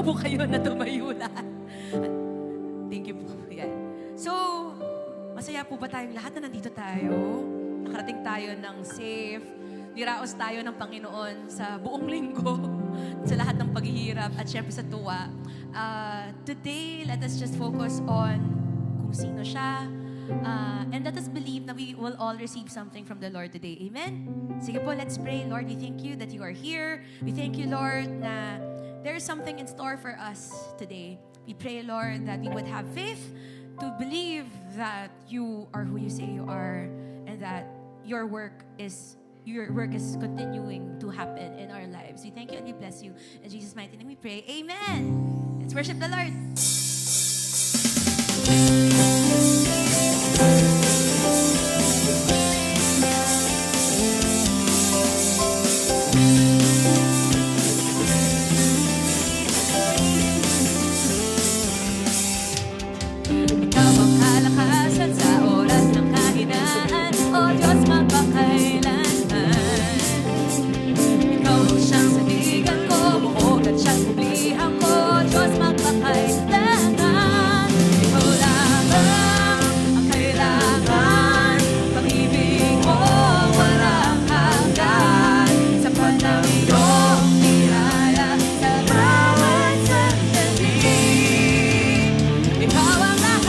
po kayo na tumayo lahat. Thank you po. Yan. So, masaya po ba tayong lahat na nandito tayo? Nakarating tayo ng safe. Niraos tayo ng Panginoon sa buong linggo, sa lahat ng paghihirap at syempre sa tuwa. Today, let us just focus on kung sino siya. And let us believe that we will all receive something from the Lord today. Amen? Sige po, let's pray. Lord, we thank you that you are here. We thank you, Lord, na there is something in store for us today. We pray, Lord, that we would have faith to believe that you are who you say you are and that your work is continuing to happen in our lives. We thank you and we bless you. In Jesus' mighty name we pray. Amen. Let's worship the Lord. Ikaw ang kalakasan sa oras ng kahinaan, O Diyos magpakailanman. Ikaw ang siyang sandigan ko, buod at siyang publihan ko, O Diyos magpakailanman. Ikaw lamang ang kailangan, pag-ibig mo walang hanggan, sapat ang iyong biyaya sa bawat sandali. Ikaw ang lahat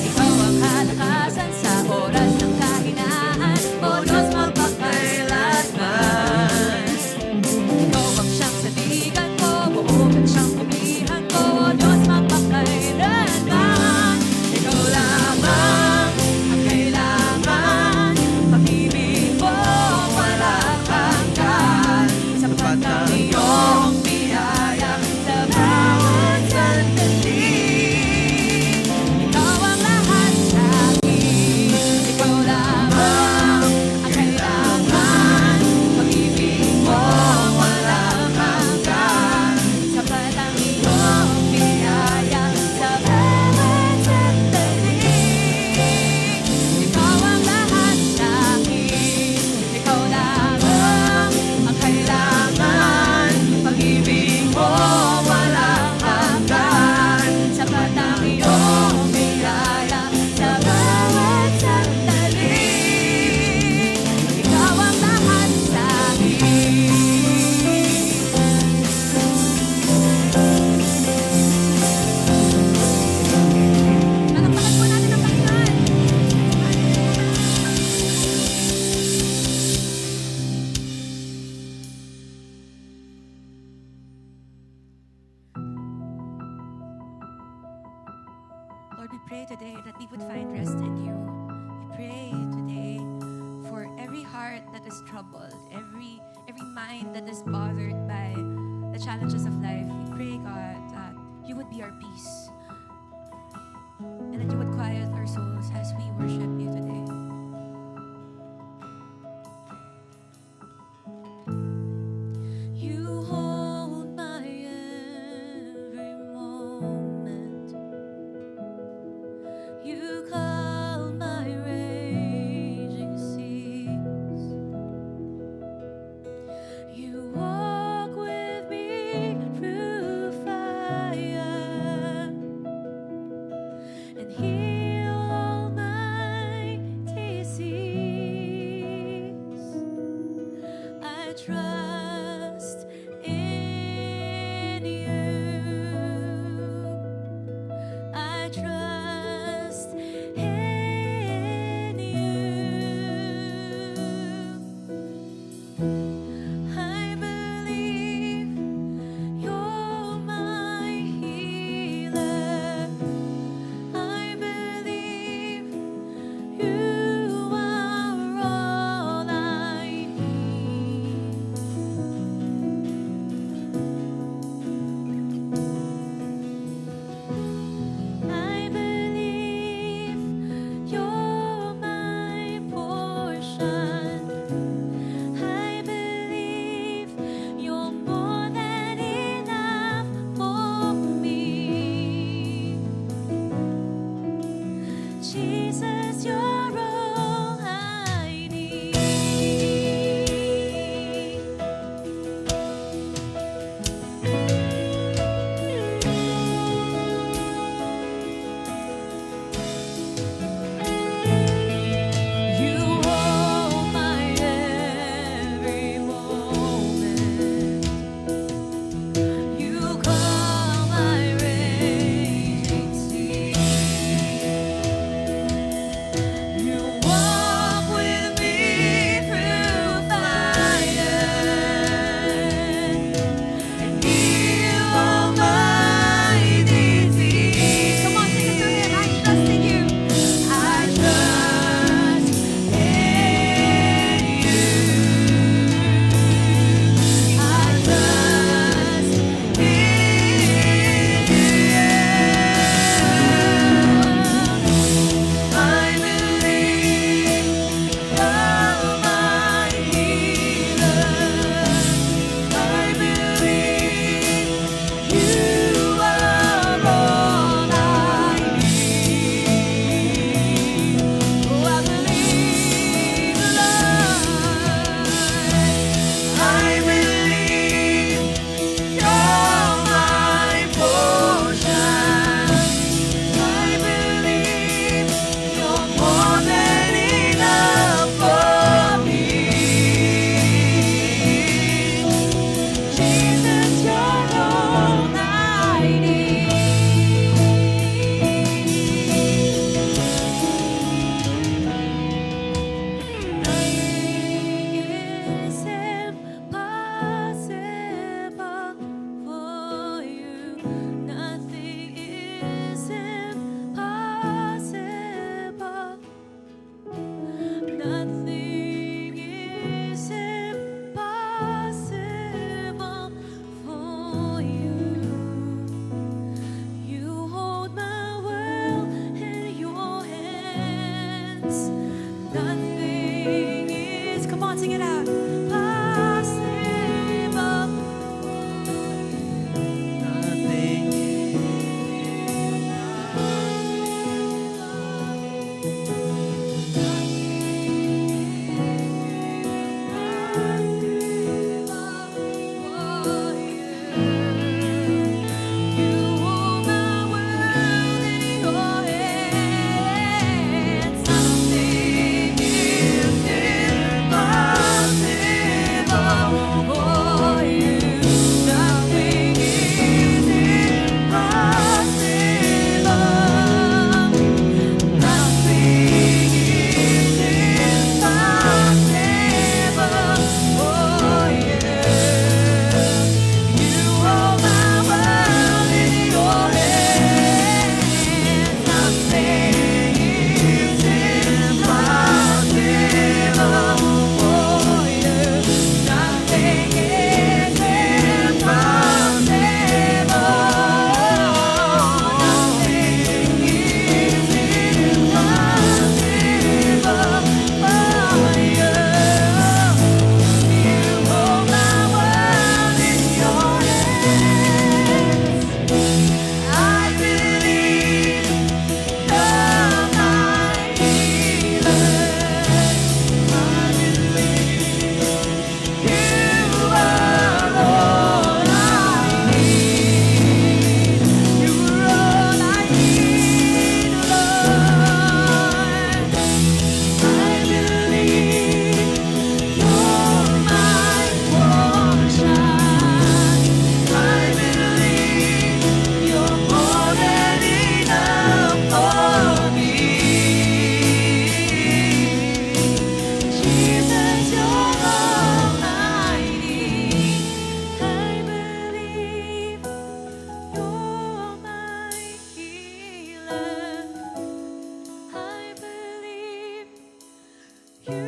ikaw ang kalakasan sa oras ng kahinaan, O Diyos magpakailanman. Ikaw ang siyang sandigan ko, buod at siyang pumihan ko, O Diyos magpakailanman. Ikaw lamang ang kailangan, pag-ibig mo walang hanggan, sapat ang iyong biyaya sa bawat sandali. Ikaw ang lahat sa akin, ikaw lamang ang kailangan, pag-ibig mo walang hanggan, sapat ang iyong biyaya sa bawat sandali. Ikaw ang lahat sa akin, ikaw lamang ang kailangan, pag-ibig mo walang hanggan, sapat ang iyong biyaya sa bawat sandali. Ikaw ang lahat sa akin. Palakpakan po natin ang Panginoon. Lord, we pray today that we would find rest in you. We pray today for every heart that is troubled, every mind that is bothered by the challenges of life. We pray, God, that you would be our peace and that you would quiet our souls as we worship you today. You hold my every moment. You calm my raging seas. You walk with me through fire and heal all my disease. I trust in you. I trust in you. I believe you're my healer. I believe you are all I need. Jesus,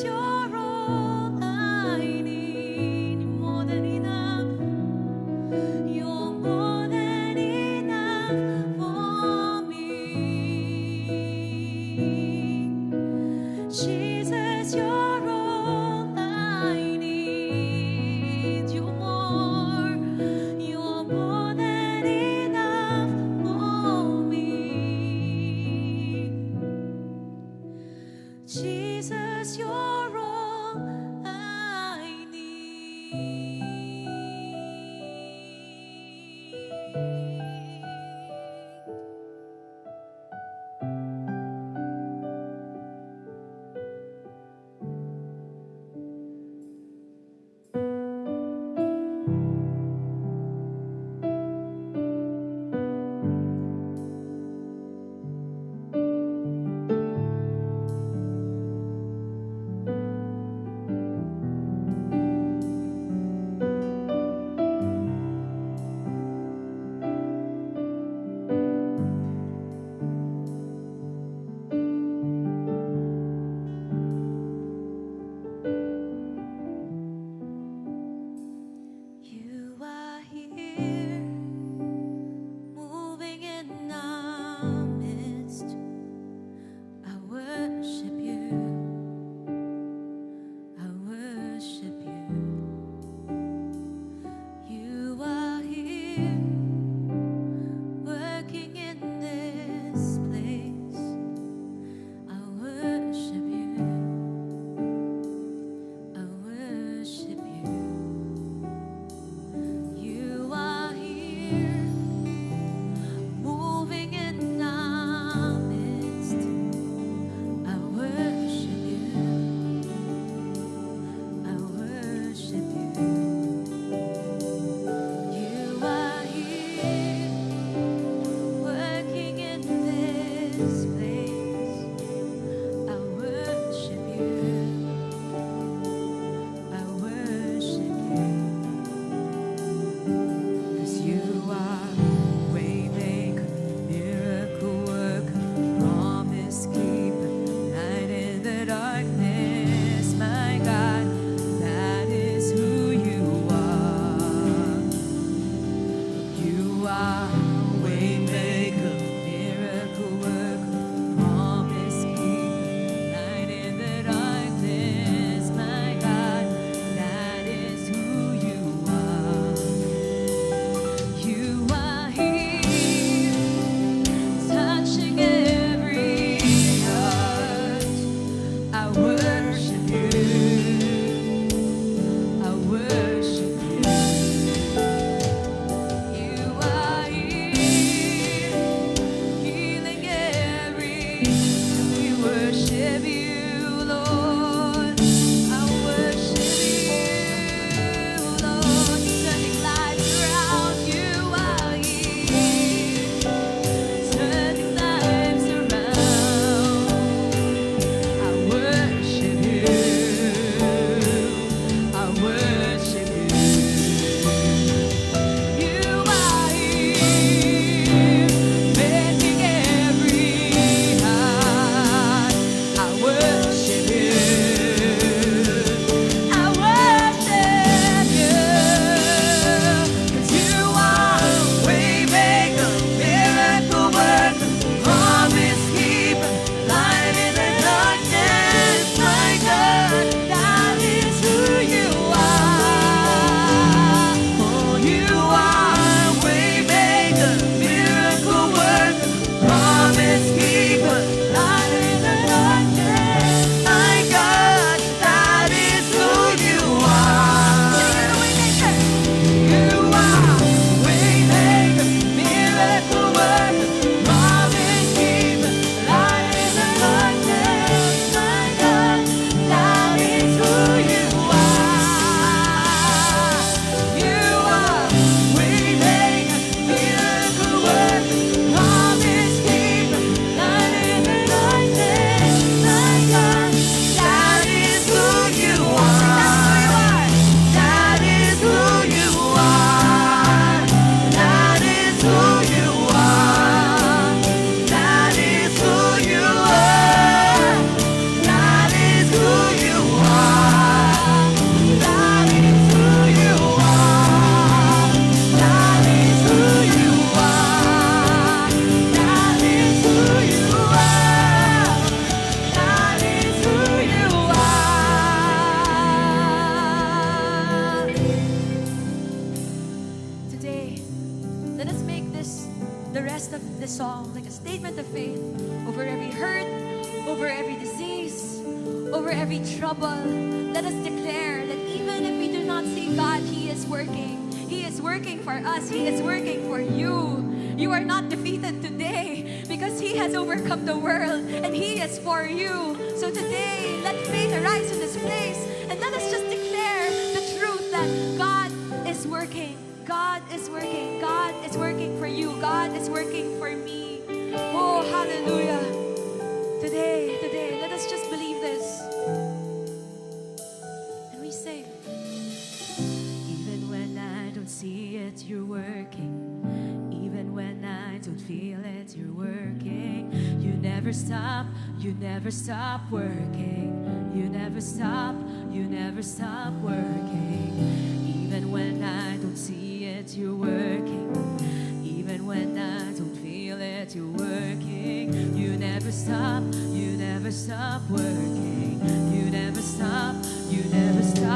you're all I need. You're more than enough. You're more than enough for me. Jesus, you're all I need. You're more than enough for me. Jesus, you're all I need. You are here, moving in our midst. I worship you. I worship you. You are here, working in this place. I worship you. I worship you. You are here, moving in our midst. I worship you. I worship you. You are here, working in this place. I worship you. I worship you. 'Cause you are waymaker, miracle worker, promise keeper, light in the darkness. My God, that is who you are. You are waymaker, miracle worker, promise keeper, light in the darkness. My God, that is who you are. You are here, touching every heart. I worship you. I worship you. You are here, healing every. We worship you, Lord. I worship you, Lord. Turning lives around. You are here, turning lives around. I worship statement of faith over every hurt, over every disease, over every trouble. Let us declare that even if we do not see God, He is working. He is working for us. He is working for you. You are not defeated today because He has overcome the world and He is for you. So today, let faith arise in this place and let us just declare the truth that God is working. God is working. God is working for you. God is working for me. Oh, hallelujah. Today, let us just believe this. And we say, even when I don't see it, you're working. Even when I don't feel it, you're working. You never stop working. You never stop working. Even when I don't see it, you're working. Even when I don't feel it, you're working. You never stop working. You never stop.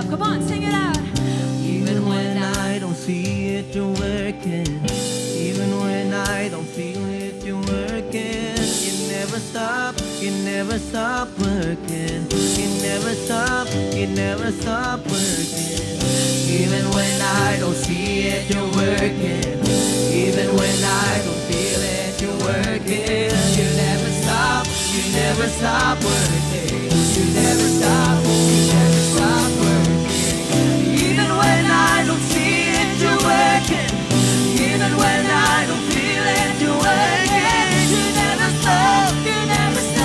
Come on, sing it out. Even when I don't see it, you're working. Even when I don't feel it, you're working. You never stop working. You never stop working. Even when I don't see it, you're working. Even when I don't feel it, you're working. You never stop working. You never stop working. Even when I don't see it, you're working. Even when I don't feel it, you're working. You never stop working.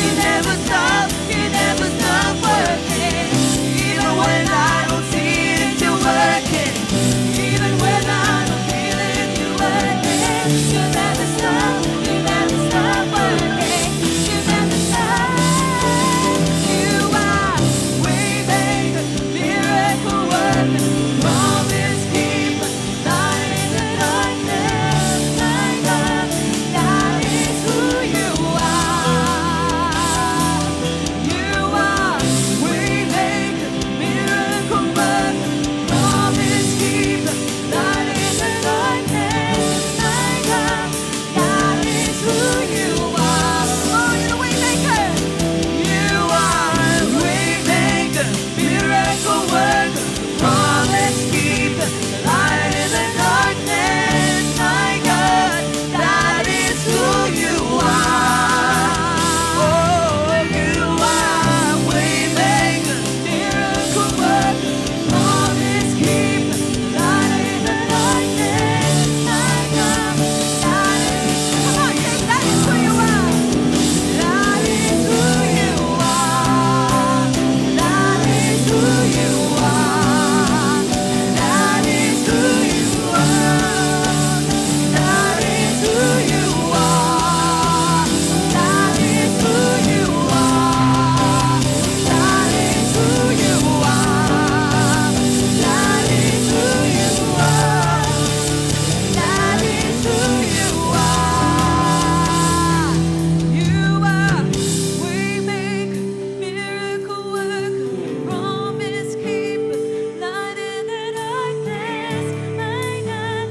You never stop working. Even when I don't see it, you're working. Even when I don't feel it, you're working. You never stop working. You never stop. You are waymaker, miracle worker, promise keeper, light in the darkness. My God, that is who you are. You are waymaker, miracle worker, promise keeper, light in the darkness. My God, that is who you are. Oh, you're the waymaker. You are waymaker, miracle worker, promise keeper, light in the darkness. My God, that is who you are. Oh, you are waymaker, miracle worker, promise keeper, light in the darkness. My God, that is. Come on, say that is who you are. That is who you are. That is who you are. That is who you are. That is who you are. That is who you are. That is who you are. That is who you are. That is who you are. You are waymaker, miracle worker, promise keeper, light in the darkness. My God,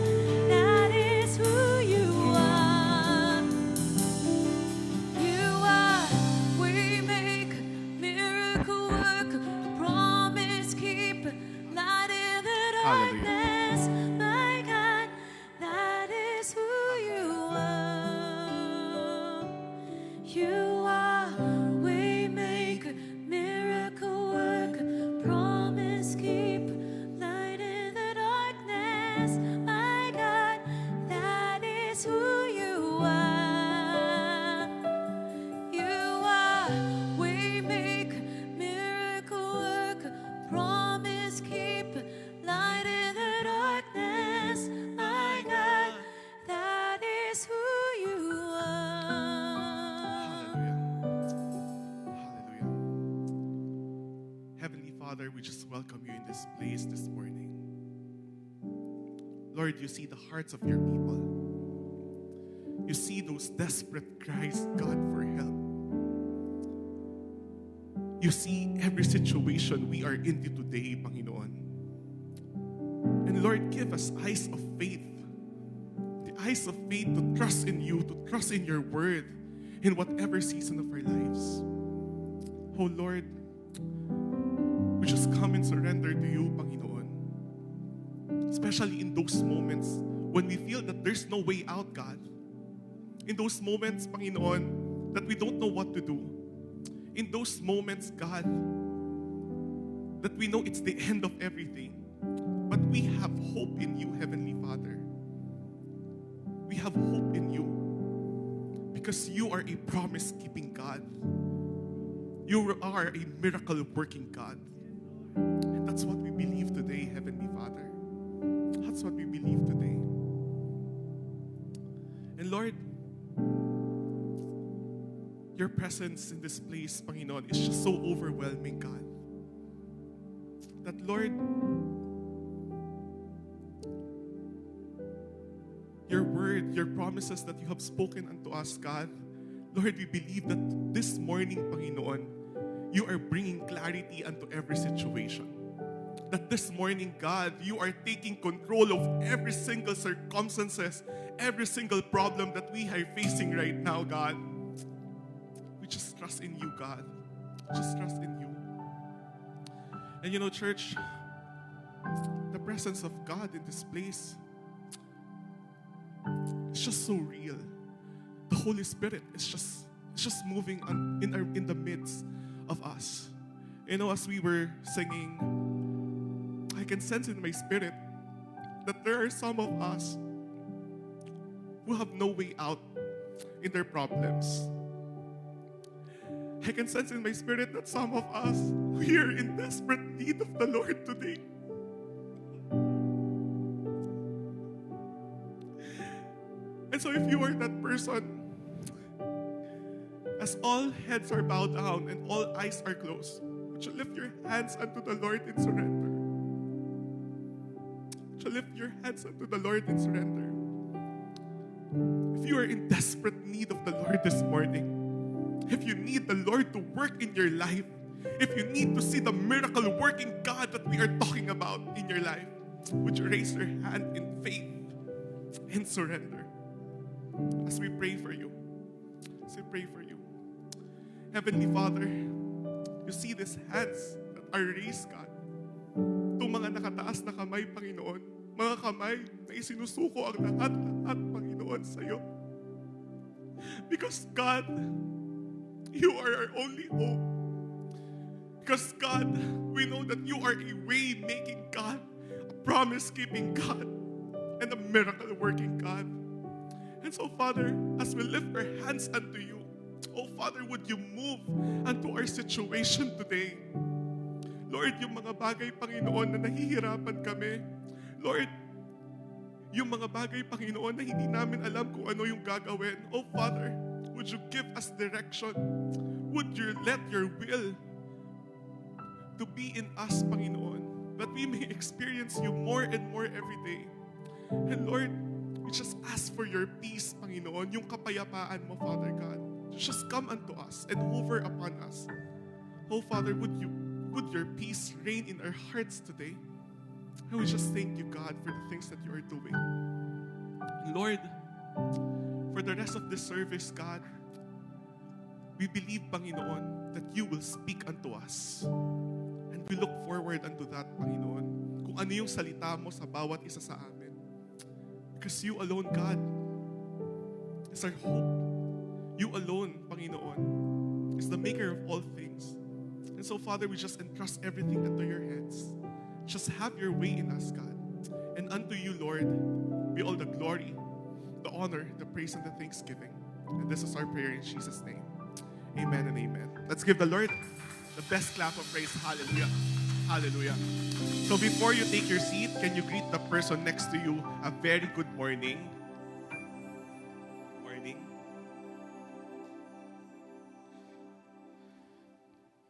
that is who you are. You are waymaker, miracle worker, promise keeper, light in the darkness. My God, that is who you are. You are waymaker, miracle worker, promise keeper, light in the darkness. My God, that is who you are. You are waymaker, miracle worker, promise keeper, light in the darkness. My God, that is who you are. Hallelujah. Heavenly Father, we just welcome you in this place this morning. Lord, you see the hearts of your people. You see those desperate cries, God, for help. You see every situation we are into today, Panginoon. And Lord, give us eyes of faith, the eyes of faith to trust in you, to trust in your word in whatever season of our lives. Oh Lord, we just come and surrender to you, Panginoon. Especially in those moments when we feel that there's no way out, God. In those moments, Panginoon, that we don't know what to do. In those moments, God, that we know it's the end of everything. But we have hope in you, Heavenly Father. We have hope in you because you are a promise-keeping God. You are a miracle-working God. And that's what we believe today, Heavenly Father. That's what we believe today. And Lord, your presence in this place, Panginoon, is just so overwhelming, God. That, Lord, your word, your promises that you have spoken unto us, God, Lord, we believe that this morning, Panginoon, you are bringing clarity unto every situation. That this morning, God, you are taking control of every single circumstances, every single problem that we are facing right now, God. We just trust in you, God. Just trust in you. And you know, church, the presence of God in this place, it's just so real. The Holy Spirit is just moving in the midst of us. You know, as we were singing, I can sense in my spirit that there are some of us who have no way out in their problems. I can sense in my spirit that some of us, we are in desperate need of the Lord today. And so if you are that person, as all heads are bowed down and all eyes are closed, would you lift your hands unto the Lord in surrender? Would you lift your hands unto the Lord in surrender? If you are in desperate need of the Lord this morning, if you need the Lord to work in your life, if you need to see the miracle working God that we are talking about in your life, would you raise your hand in faith and surrender as we pray for you? As we pray for you. Heavenly Father, you see these hands that are raised, God. Itong mga nakataas na kamay, Panginoon, mga kamay na isinusuko ang lahat-lahat, Panginoon, sa iyo. Because God, you are our only hope. Because God, we know that you are a way-making God, a promise-keeping God, and a miracle-working God. And so, Father, as we lift our hands unto you, oh Father, would you move unto our situation today? Lord, yung mga bagay, Panginoon, na nahihirapan kami. Lord, yung mga bagay, Panginoon, na hindi namin alam kung ano yung gagawin. Oh Father, would you give us direction? Would you let your will to be in us, Panginoon, that we may experience you more and more every day. And Lord, we just ask for your peace, Panginoon, yung kapayapaan mo, Father God. Just come unto us and hover upon us. Oh Father, would your peace reign in our hearts today? And we just thank you, God, for the things that you are doing. Lord, for the rest of this service, God, we believe, Panginoon, that you will speak unto us. And we look forward unto that, Panginoon. Kung ano yung salita mo sa bawat isa sa amin. Because you alone, God, is our hope. You alone, Panginoon, is the maker of all things. And so, Father, we just entrust everything into your hands. Just have your way in us, God. And unto you, Lord, be all the glory, the honor, the praise, and the thanksgiving. And this is our prayer in Jesus' name. Amen and amen. Let's give the Lord the best clap of praise. Hallelujah. Hallelujah. So before you take your seat, can you greet the person next to you a very good morning? Morning.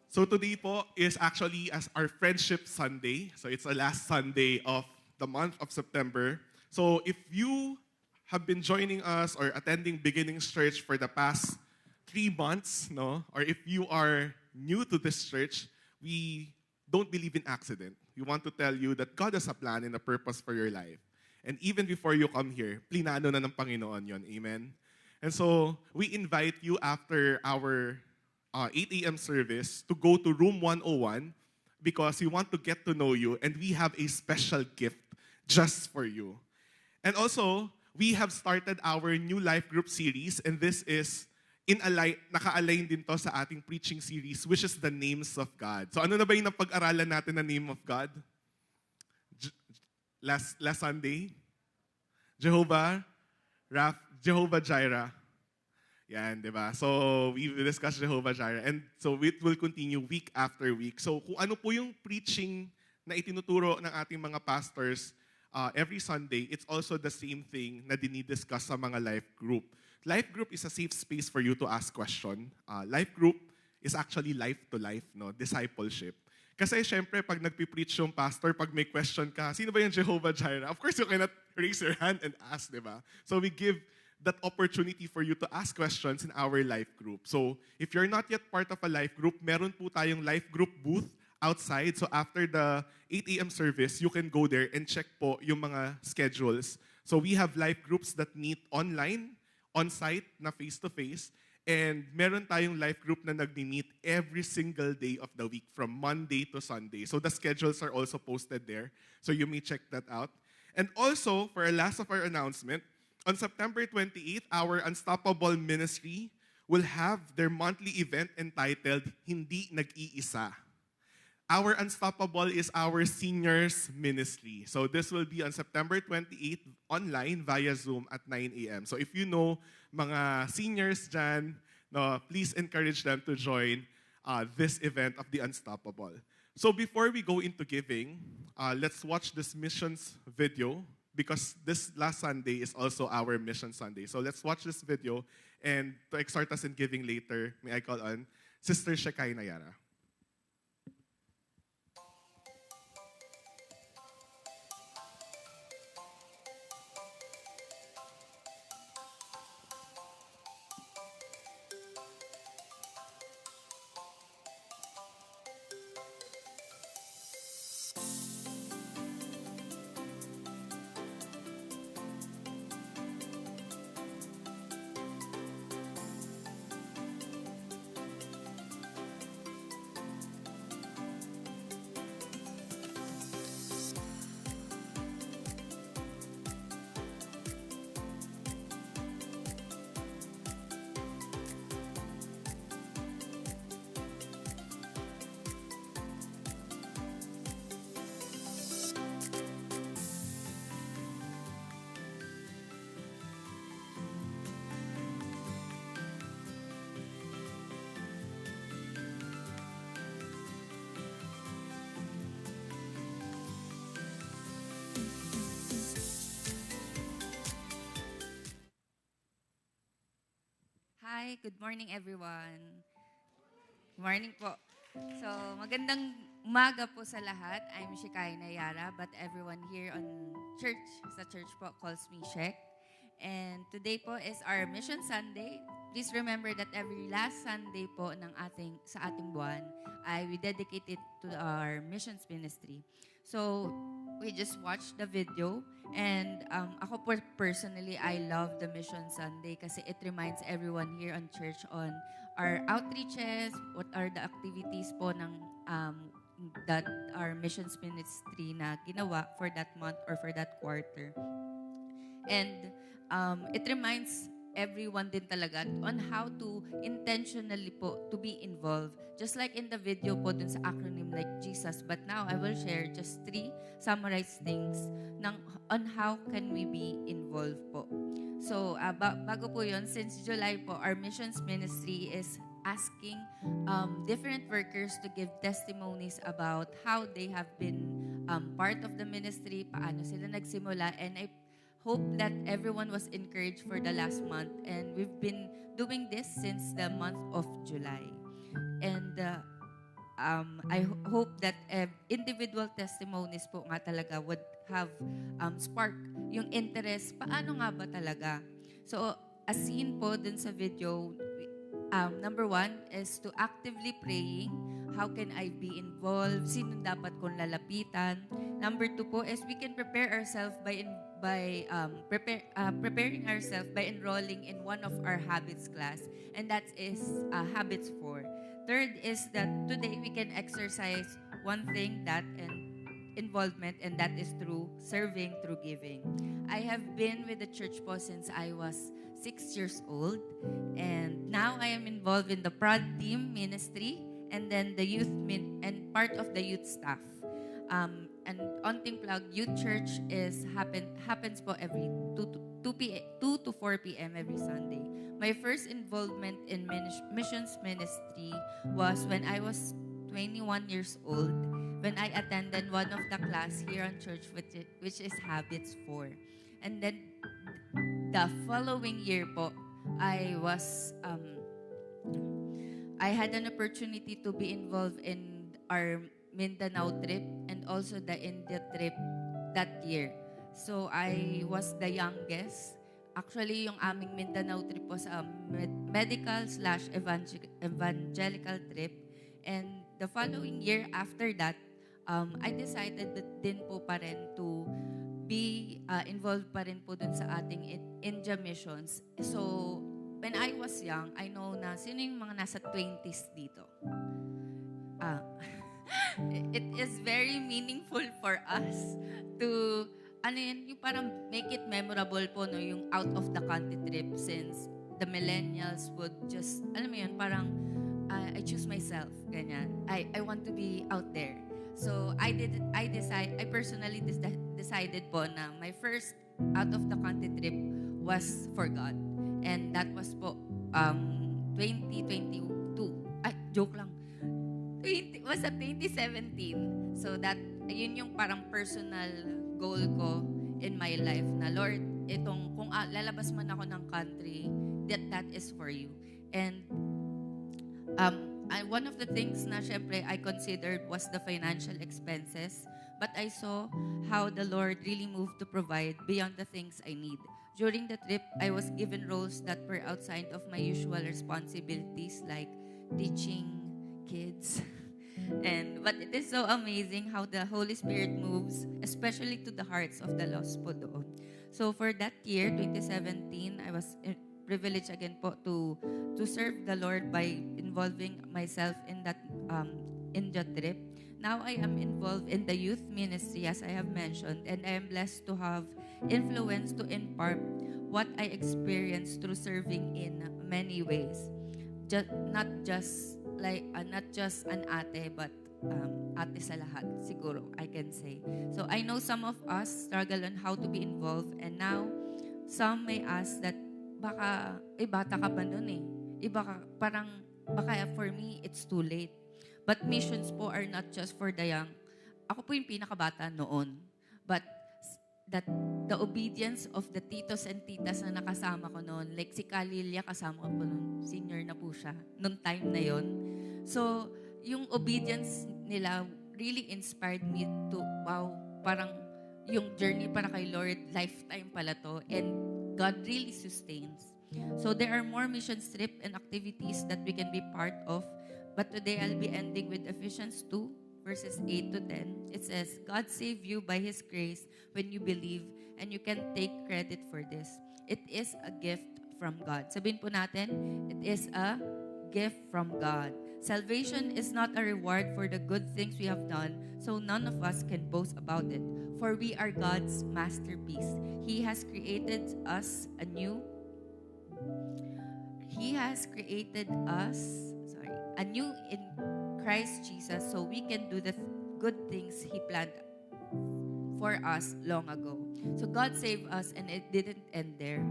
So today po is actually as our Friendship Sunday. So it's the last Sunday of the month of September. So if you have been joining us or attending Beginnings Church for the past 3 months, no? Or if you are new to this church, we don't believe in accident. We want to tell you that God has a plan and a purpose for your life. And even before you come here, plinano na ng Panginoon yon. Amen? And so, we invite you after our 8 a.m. service to go to room 101 because we want to get to know you and we have a special gift just for you. And also, we have started our new life group series and this is naka-align din to sa ating preaching series which is the names of God. So ano na ba yung napag-aralan natin na name of God? Last Sunday? Jehovah Jireh. Yan, di ba? So, we discussed Jehovah Jireh. And so, it will continue week after week. So, kung ano po yung preaching na itinuturo ng ating mga pastors every Sunday, it's also the same thing na dinidiscuss sa mga life group. Life group is a safe space for you to ask question. Life group is actually life-to-life, no? Discipleship. Kasi syempre, pag nagpipreach yung pastor, pag may question ka, sino ba yung Jehovah Jireh? Of course, you cannot raise your hand and ask, di ba? So we give that opportunity for you to ask questions in our life group. So if you're not yet part of a life group, meron po tayong life group booth outside. So after the 8 a.m. service, you can go there and check po yung mga schedules. So we have life groups that meet online, on-site, na face-to-face. And meron tayong life group na nag-meet every single day of the week from Monday to Sunday. So the schedules are also posted there. So you may check that out. And also, for our last of our announcement, on September 28th, our Unstoppable Ministry will have their monthly event entitled Hindi Nag-iisa. Our Unstoppable is our seniors ministry. So this will be on September 28th online via Zoom at 9 a.m. So if you know mga seniors dyan, no, please encourage them to join this event of the Unstoppable. So before we go into giving, let's watch this missions video because this last Sunday is also our Mission Sunday. So let's watch this video and to exhort us in giving later, may I call on Sister Shekai Nayara. Hi, good morning everyone. Good morning po. So, magandang umaga po sa lahat. I'm Shekai Nayara, but everyone here on church, sa church po, calls me Shek. And today po is our Mission Sunday. Please remember that every last Sunday po sa ating buwan we dedicate it to our missions ministry. So, we just watched the video and ako personally, I love the Mission Sunday kasi it reminds everyone here on church on our outreaches, what are the activities po ng that our missions ministry na ginawa for that month or for that quarter. And it reminds everyone din talaga on how to intentionally po to be involved. Just like in the video po dun sa acronym like Jesus. But now, I will share just 3 summarized things on how can we be involved po. So, bago po yun, since July po, our missions ministry is asking different workers to give testimonies about how they have been part of the ministry, paano sila nagsimula, and I hope that everyone was encouraged for the last month. And we've been doing this since the month of July. And I hope that individual testimonies po nga talaga would have spark yung interest. Paano nga ba talaga? So, as seen po dun sa video, number 1 is to actively praying. How can I be involved? Sino dapat kong lalapitan? Number 2 po is we can prepare ourselves by by preparing ourselves by enrolling in one of our habits class, and that is Habits 4. Third is that today we can exercise one thing that and involvement, and that is through serving, through giving. I have been with the church po since I was 6 years old, and now I am involved in the prod team ministry and then the and part of the youth staff. And onting plug, youth church happens po every 2 to 4 p.m. every Sunday. My first involvement in missions ministry was when I was 21 years old, when I attended one of the class here on church, which is Habits 4. And then the following year po, I had an opportunity to be involved in our Mindanao trip and also the India trip that year. So I was the youngest. Actually, yung aming Mindanao trip po sa medical/evangelical trip. And the following year after that, I decided din po pa rin to be involved pa rin po dun sa ating India missions. So, when I was young, I know na sino yung mga nasa 20s dito. It is very meaningful for us to, yung parang make it memorable po, no, yung out of the country trip, since the millennials would just, parang, I choose myself, ganyan. I want to be out there. So, I personally decided po na my first out of the country trip was for God. And that was po 2022. Joke lang. Was at 2017. So yun yung parang personal goal ko in my life na, Lord, kung lalabas man ako ng country, that is for you. And one of the things na syempre I considered was the financial expenses, but I saw how the Lord really moved to provide beyond the things I need. During the trip, I was given roles that were outside of my usual responsibilities, like teaching kids. But it is so amazing how the Holy Spirit moves, especially to the hearts of the lost po doon. So for that year, 2017, I was privileged again po to serve the Lord by involving myself in that trip. Now I am involved in the youth ministry, as I have mentioned, and I am blessed to have influence to impart what I experienced through serving in many ways. Not just an ate, but ate sa lahat, siguro, I can say. So I know some of us struggle on how to be involved, and now some may ask that baka, bata ka pa nun eh. Baka for me, it's too late. But missions po are not just for the young. Ako po yung pinakabata noon. But the obedience of the titos and titas na nakasama ko noon, like si Kalilia, kasama ko po noon, senior na po siya, noong time na yon. So, yung obedience nila really inspired me to, wow, parang yung journey para kay Lord, lifetime pala to, and God really sustains. So, there are more mission trip and activities that we can be part of, but today I'll be ending with Ephesians 2, verses 8 to 10. It says, God saved you by His grace when you believe, and you can take credit for this. It is a gift from God. Sabihin po natin, it is a gift from God. Salvation is not a reward for the good things we have done, so none of us can boast about it. For we are God's masterpiece. He has created us anew in Christ Jesus, so we can do the good things He planned for us long ago. So God saved us, and it didn't end there.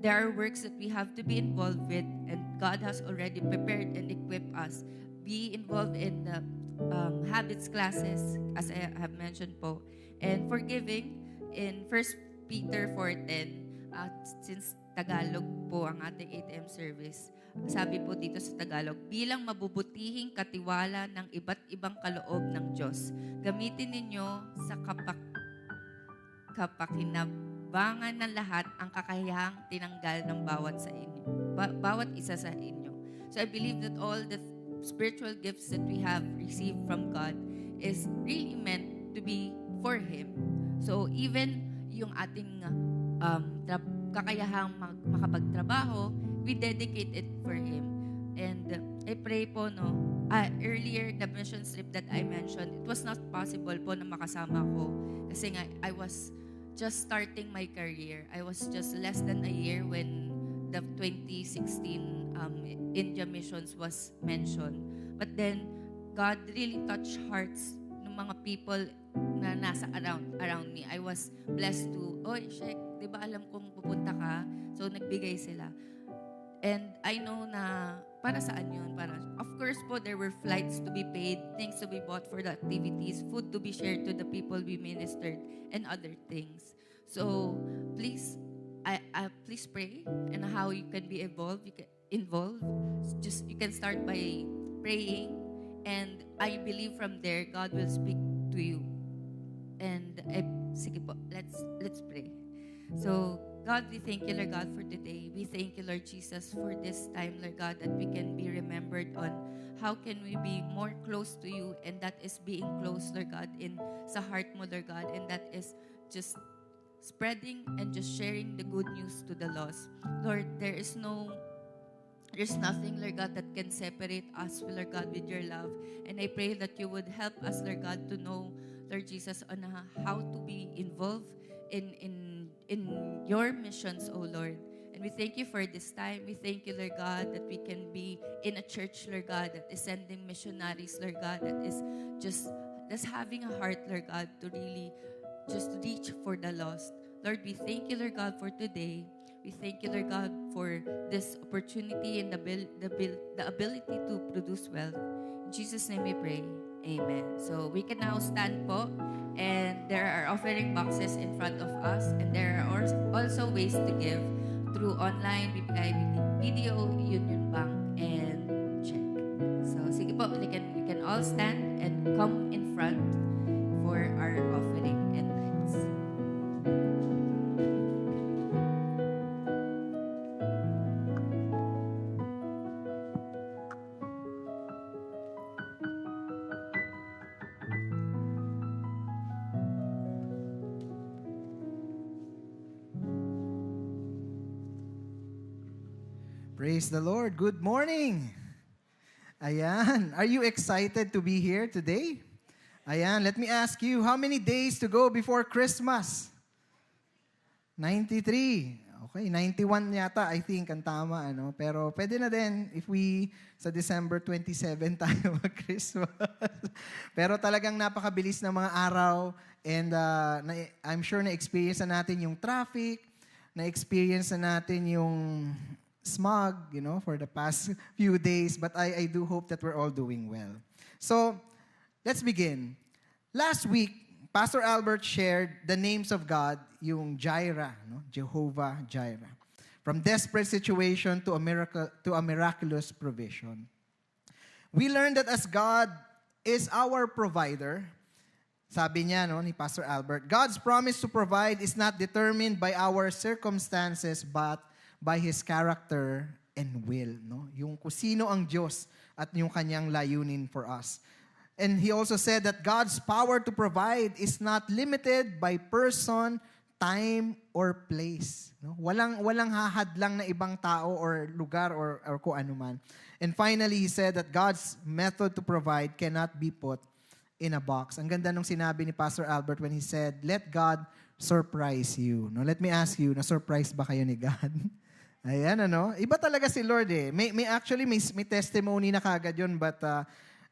There are works that we have to be involved with, and God has already prepared and equipped us. Be involved in the habits classes, as I have mentioned po. And for giving, in 1 Peter 4:10, since Tagalog po ang ating 8 a.m. service, sabi po dito sa Tagalog, bilang mabubutihing katiwala ng iba't ibang kaloob ng Diyos, gamitin ninyo sa kapakinabangan ng lahat ang kakayahang tinanggal ng bawat isa sa inyo. So I believe that all the spiritual gifts that we have received from God is really meant to be for Him. So even yung ating kakayahang makapagtrabaho, we dedicate it for Him. And I pray po, earlier, the mission trip that I mentioned, it was not possible po na makasama ko. Kasi nga, I was just starting my career. I was just less than a year when the 2016 India missions was mentioned. But then, God really touched hearts ng mga people na nasa around me. I was blessed to, oy, Shek, di ba alam kong pupunta ka? So, nagbigay sila. And I know na para saan yun? Of course po, there were flights to be paid, things to be bought for the activities, food to be shared to the people we ministered, and other things. So, please, please pray and how you can be involved. You can start by praying, and I believe from there, God will speak to you. And, sige po, let's pray. So, God, we thank you, Lord God, for today. We thank you, Lord Jesus, for this time, Lord God, that we can be remembered on how can we be more close to you, and that is being close, Lord God, in sa heart mo, Lord God, and that is just spreading and just sharing the good news to the lost. Lord, there's nothing, Lord God, that can separate us, Lord God, with your love. And I pray that you would help us, Lord God, to know, Lord Jesus, on how to be involved in your missions, O Lord. And we thank you for this time. We thank you, Lord God, that we can be in a church, Lord God, that is sending missionaries, Lord God, that is just having a heart, Lord God, to really just reach for the lost. Lord, we thank you, Lord God, for today. We thank you, Lord God, for this opportunity and the ability to produce wealth. In Jesus' name we pray. Amen. So we can now stand po, and there are offering boxes in front of us, and there are also ways to give through online, BPI, Video, Union Bank, and check. So sige po, we can all stand and come in front for our offering and tithes. Praise the Lord. Good morning. Ayan. Are you excited to be here today? Ayan. Let me ask you, how many days to go before Christmas? 93. Okay, 91 yata, I think, ang tama. Pero pwede na din if sa December 27 tayo mag-Christmas. Pero talagang napakabilis ng mga araw, and I'm sure na-experience na natin yung traffic, na-experience na natin yung smog, for the past few days, but I do hope that we're all doing well. So, let's begin. Last week, Pastor Albert shared the names of God, yung Jireh, Jehovah Jireh. From desperate situation to a miraculous provision. We learned that as God is our provider, sabi niya, ni Pastor Albert, God's promise to provide is not determined by our circumstances, but by His character and will. Yung kung sino ang Diyos at yung kanyang layunin for us. And he also said that God's power to provide is not limited by person, time, or place. Walang hahadlang na ibang tao or lugar or kung ano man. And finally, he said that God's method to provide cannot be put in a box. Ang ganda nung sinabi ni Pastor Albert when he said, let God surprise you. Let me ask you, na-surprise ba kayo ni God? Ayan, Iba talaga si Lord eh. May testimony na kagad yun, but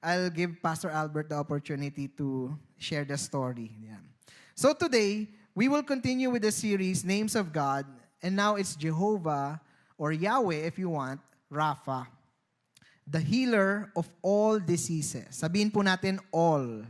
I'll give Pastor Albert the opportunity to share the story. Yan. So today, we will continue with the series, Names of God, and now it's Jehovah, or Yahweh if you want, Rapha, the healer of all diseases. Sabihin po natin all.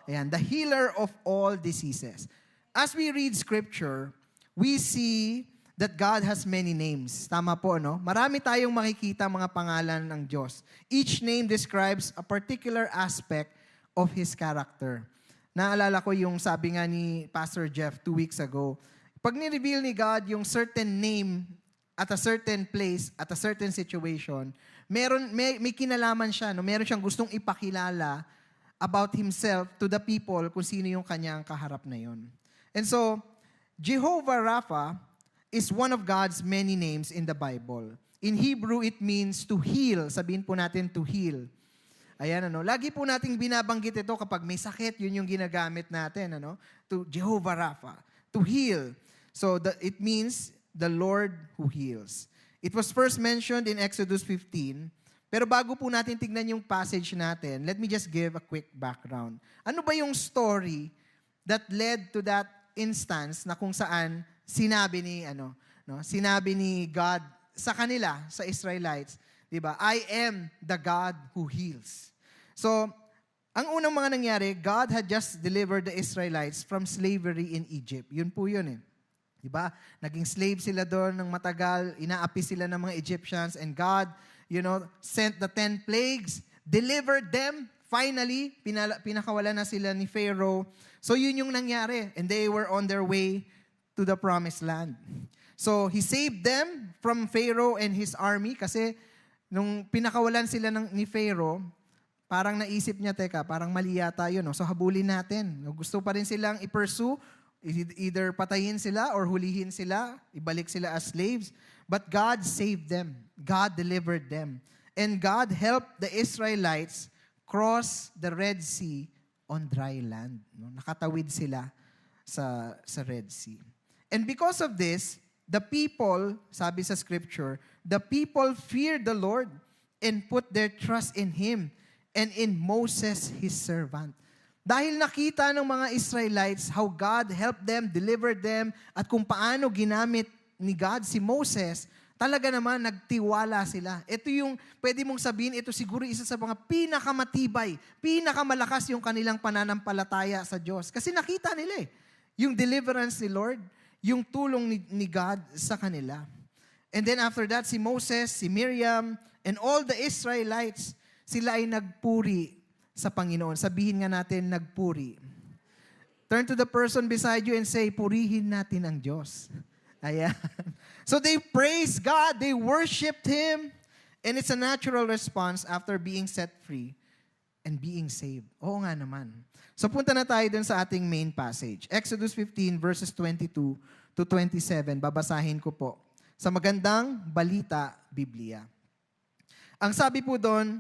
Ayan, the healer of all diseases. As we read Scripture, we see that God has many names. Tama po, Marami tayong makikita mga pangalan ng Diyos. Each name describes a particular aspect of His character. Naalala ko yung sabi nga ni Pastor Jeff 2 weeks ago, pag ni-reveal ni God yung certain name at a certain place, at a certain situation, may kinalaman siya, meron siyang gustong ipakilala about Himself to the people kung sino yung kanyang kaharap na yon. And so, Jehovah Rapha is one of God's many names in the Bible. In Hebrew, it means to heal. Sabihin po natin to heal. Ayan, lagi po nating binabanggit ito kapag may sakit, yun yung ginagamit natin, to Jehovah Rapha, to heal. So it means the Lord who heals. It was first mentioned in Exodus 15. Pero bago po natin tignan yung passage natin, let me just give a quick background. Ano ba yung story that led to that instance na kung saan sinabi ni God sa kanila, sa Israelites, di ba? I am the God who heals. So, ang unang mga nangyari, God had just delivered the Israelites from slavery in Egypt. Yun po yun eh. Diba? Naging slave sila doon ng matagal, inaapi sila ng mga Egyptians, and God, sent the 10 plagues, delivered them, finally, pinakawala na sila ni Pharaoh. So yun yung nangyari, and they were on their way to the promised land. So He saved them from Pharaoh and his army, kasi nung pinakawalan sila ni Pharaoh, parang naisip niya, teka, parang mali yata yun. So habulin natin. Gusto pa rin silang i-pursue, either patayin sila or hulihin sila, ibalik sila as slaves. But God saved them. God delivered them. And God helped the Israelites cross the Red Sea on dry land. Nakatawid sila sa Red Sea. And because of this, the people, sabi sa scripture, the people feared the Lord and put their trust in Him and in Moses, His servant. Dahil nakita ng mga Israelites how God helped them, delivered them, at kung paano ginamit ni God si Moses, talaga naman nagtiwala sila. Ito yung, pwede mong sabihin, ito siguro isa sa mga pinakamatibay, pinakamalakas yung kanilang pananampalataya sa Diyos. Kasi nakita nila yung deliverance ni Lord, yung tulong ni God sa kanila. And then after that, si Moses, si Miriam, and all the Israelites, sila ay nagpuri sa Panginoon. Sabihin nga natin, nagpuri. Turn to the person beside you and say, purihin natin ang Diyos. Ayan. So they praised God, they worshiped Him, and it's a natural response after being set free and being saved. Oo nga naman. So punta na tayo dun sa ating main passage. Exodus 15 verses 22 to 27. Babasahin ko po. Sa Magandang Balita, Biblia. Ang sabi po doon,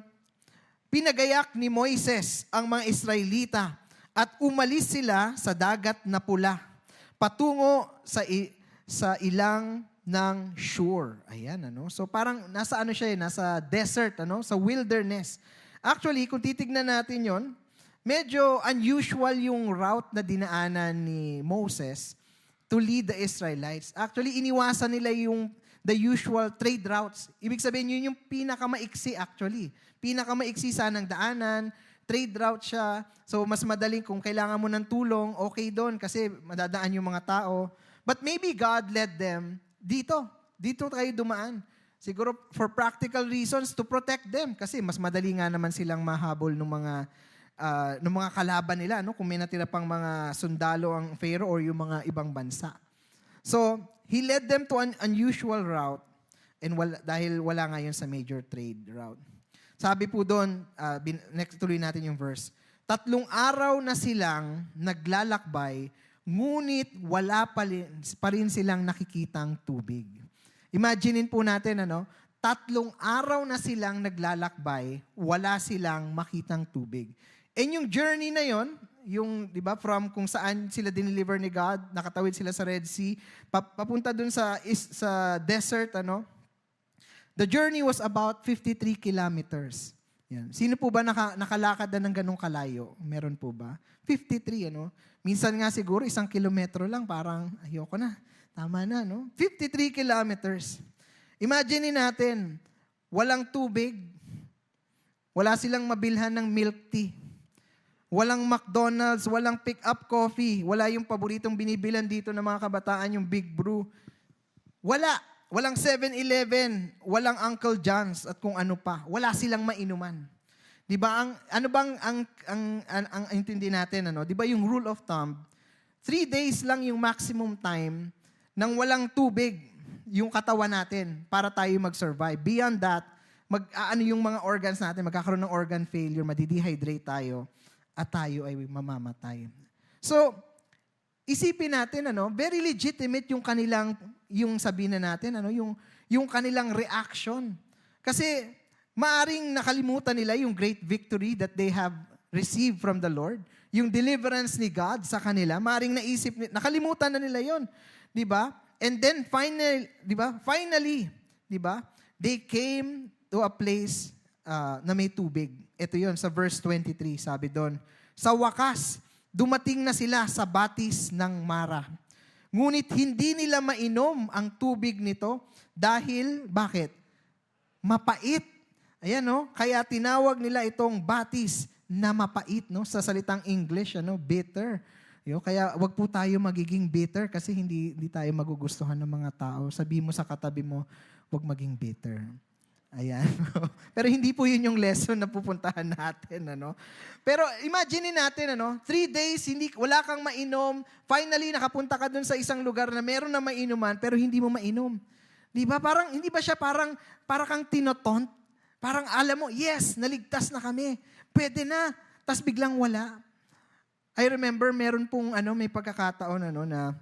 pinagayak ni Moises ang mga Israelita at umalis sila sa dagat na pula patungo sa ilang ng Shur. Ayan, So parang nasa nasa desert, sa wilderness. Actually, kung titignan natin yon, medyo unusual yung route na dinaanan ni Moses to lead the Israelites. Actually, iniwasan nila yung the usual trade routes. Ibig sabihin, yun yung pinakamaiksi actually. Pinakamaiksi sanang daanan, trade route siya. So, mas madaling kung kailangan mo ng tulong, okay doon kasi madadaan yung mga tao. But maybe God led them dito. Dito kayo dumaan. Siguro for practical reasons to protect them kasi mas madali nga naman silang mahabol ng mga kalaban nila, kung may natira pang mga sundalo ang Pharaoh or yung mga ibang bansa. So, He led them to an unusual route and dahil wala nga yun sa major trade route. Sabi po doon, next tuloy natin yung verse, 3 araw na silang naglalakbay, ngunit wala pa rin silang nakikitang tubig. Imaginein po natin, 3 araw na silang naglalakbay, wala silang makitang tubig. And yung journey na yon, yung, di ba, from kung saan sila dineliver ni God, nakatawid sila sa Red Sea, papunta dun sa desert, the journey was about 53 kilometers. Yan. Sino po ba nakalakad na ng ganong kalayo? Meron po ba? 53, Minsan nga siguro 1 kilometro lang, parang ayoko na. Tama na, 53 kilometers. Imagine natin, walang tubig, wala silang mabilhan ng milk tea, walang McDonald's, walang pick-up coffee, wala yung paboritong binibilan dito ng mga kabataan, yung Big Brew. Walang 7-Eleven, walang Uncle John's at kung ano pa. Wala silang mainuman. 'Di ba? Ang intindi natin, 'di ba yung rule of thumb, 3 days lang yung maximum time nang walang tubig yung katawan natin para tayo mag-survive. Beyond that, yung mga organs natin, magkakaroon ng organ failure, madidehydrate tayo, at tayo ay mamamatay. So, isipin natin, very legitimate yung kanilang, yung sabihin na natin, yung kanilang reaction. Kasi maaring nakalimutan nila yung great victory that they have received from the Lord. Yung deliverance ni God sa kanila, maaring nakalimutan na nila yon, di ba? And then finally, di ba? They came to a place na may tubig. Ito yon sa verse 23, sabi doon, sa wakas, dumating na sila sa batis ng Mara. Ngunit hindi nila mainom ang tubig nito dahil, bakit? Mapait. Ayan, no? Kaya tinawag nila itong batis na mapait, no? Sa salitang English, bitter. Kaya wag po tayo magiging bitter kasi hindi tayo magugustuhan ng mga tao. Sabihin mo sa katabi mo, wag maging bitter. Ayan. Pero hindi po yun yung lesson na pupuntahan natin. Pero imagine natin, 3 days, wala kang mainom. Finally, nakapunta ka dun sa isang lugar na meron na mainuman, pero hindi mo mainom. Di ba? Hindi ba siya parang kang tinotont? Parang alam mo, yes, naligtas na kami. Pwede na. Tapos biglang wala. I remember, meron pong may pagkakataon na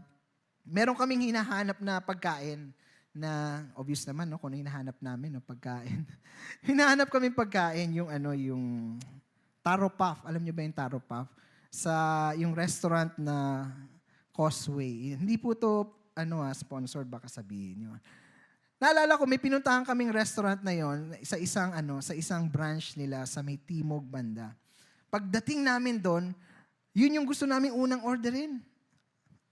meron kaming hinahanap na pagkain na obvious naman kung ano hinahanap namin, pagkain. Hinahanap kami pagkain yung taro puff. Alam niyo ba yung taro puff? Sa yung restaurant na Causeway. Hindi po to sponsored, baka sabihin niyo. Naalala ko, may pinuntahan kaming restaurant na yon sa isang branch nila sa may Timog banda. Pagdating namin doon, yun yung gusto namin unang orderin.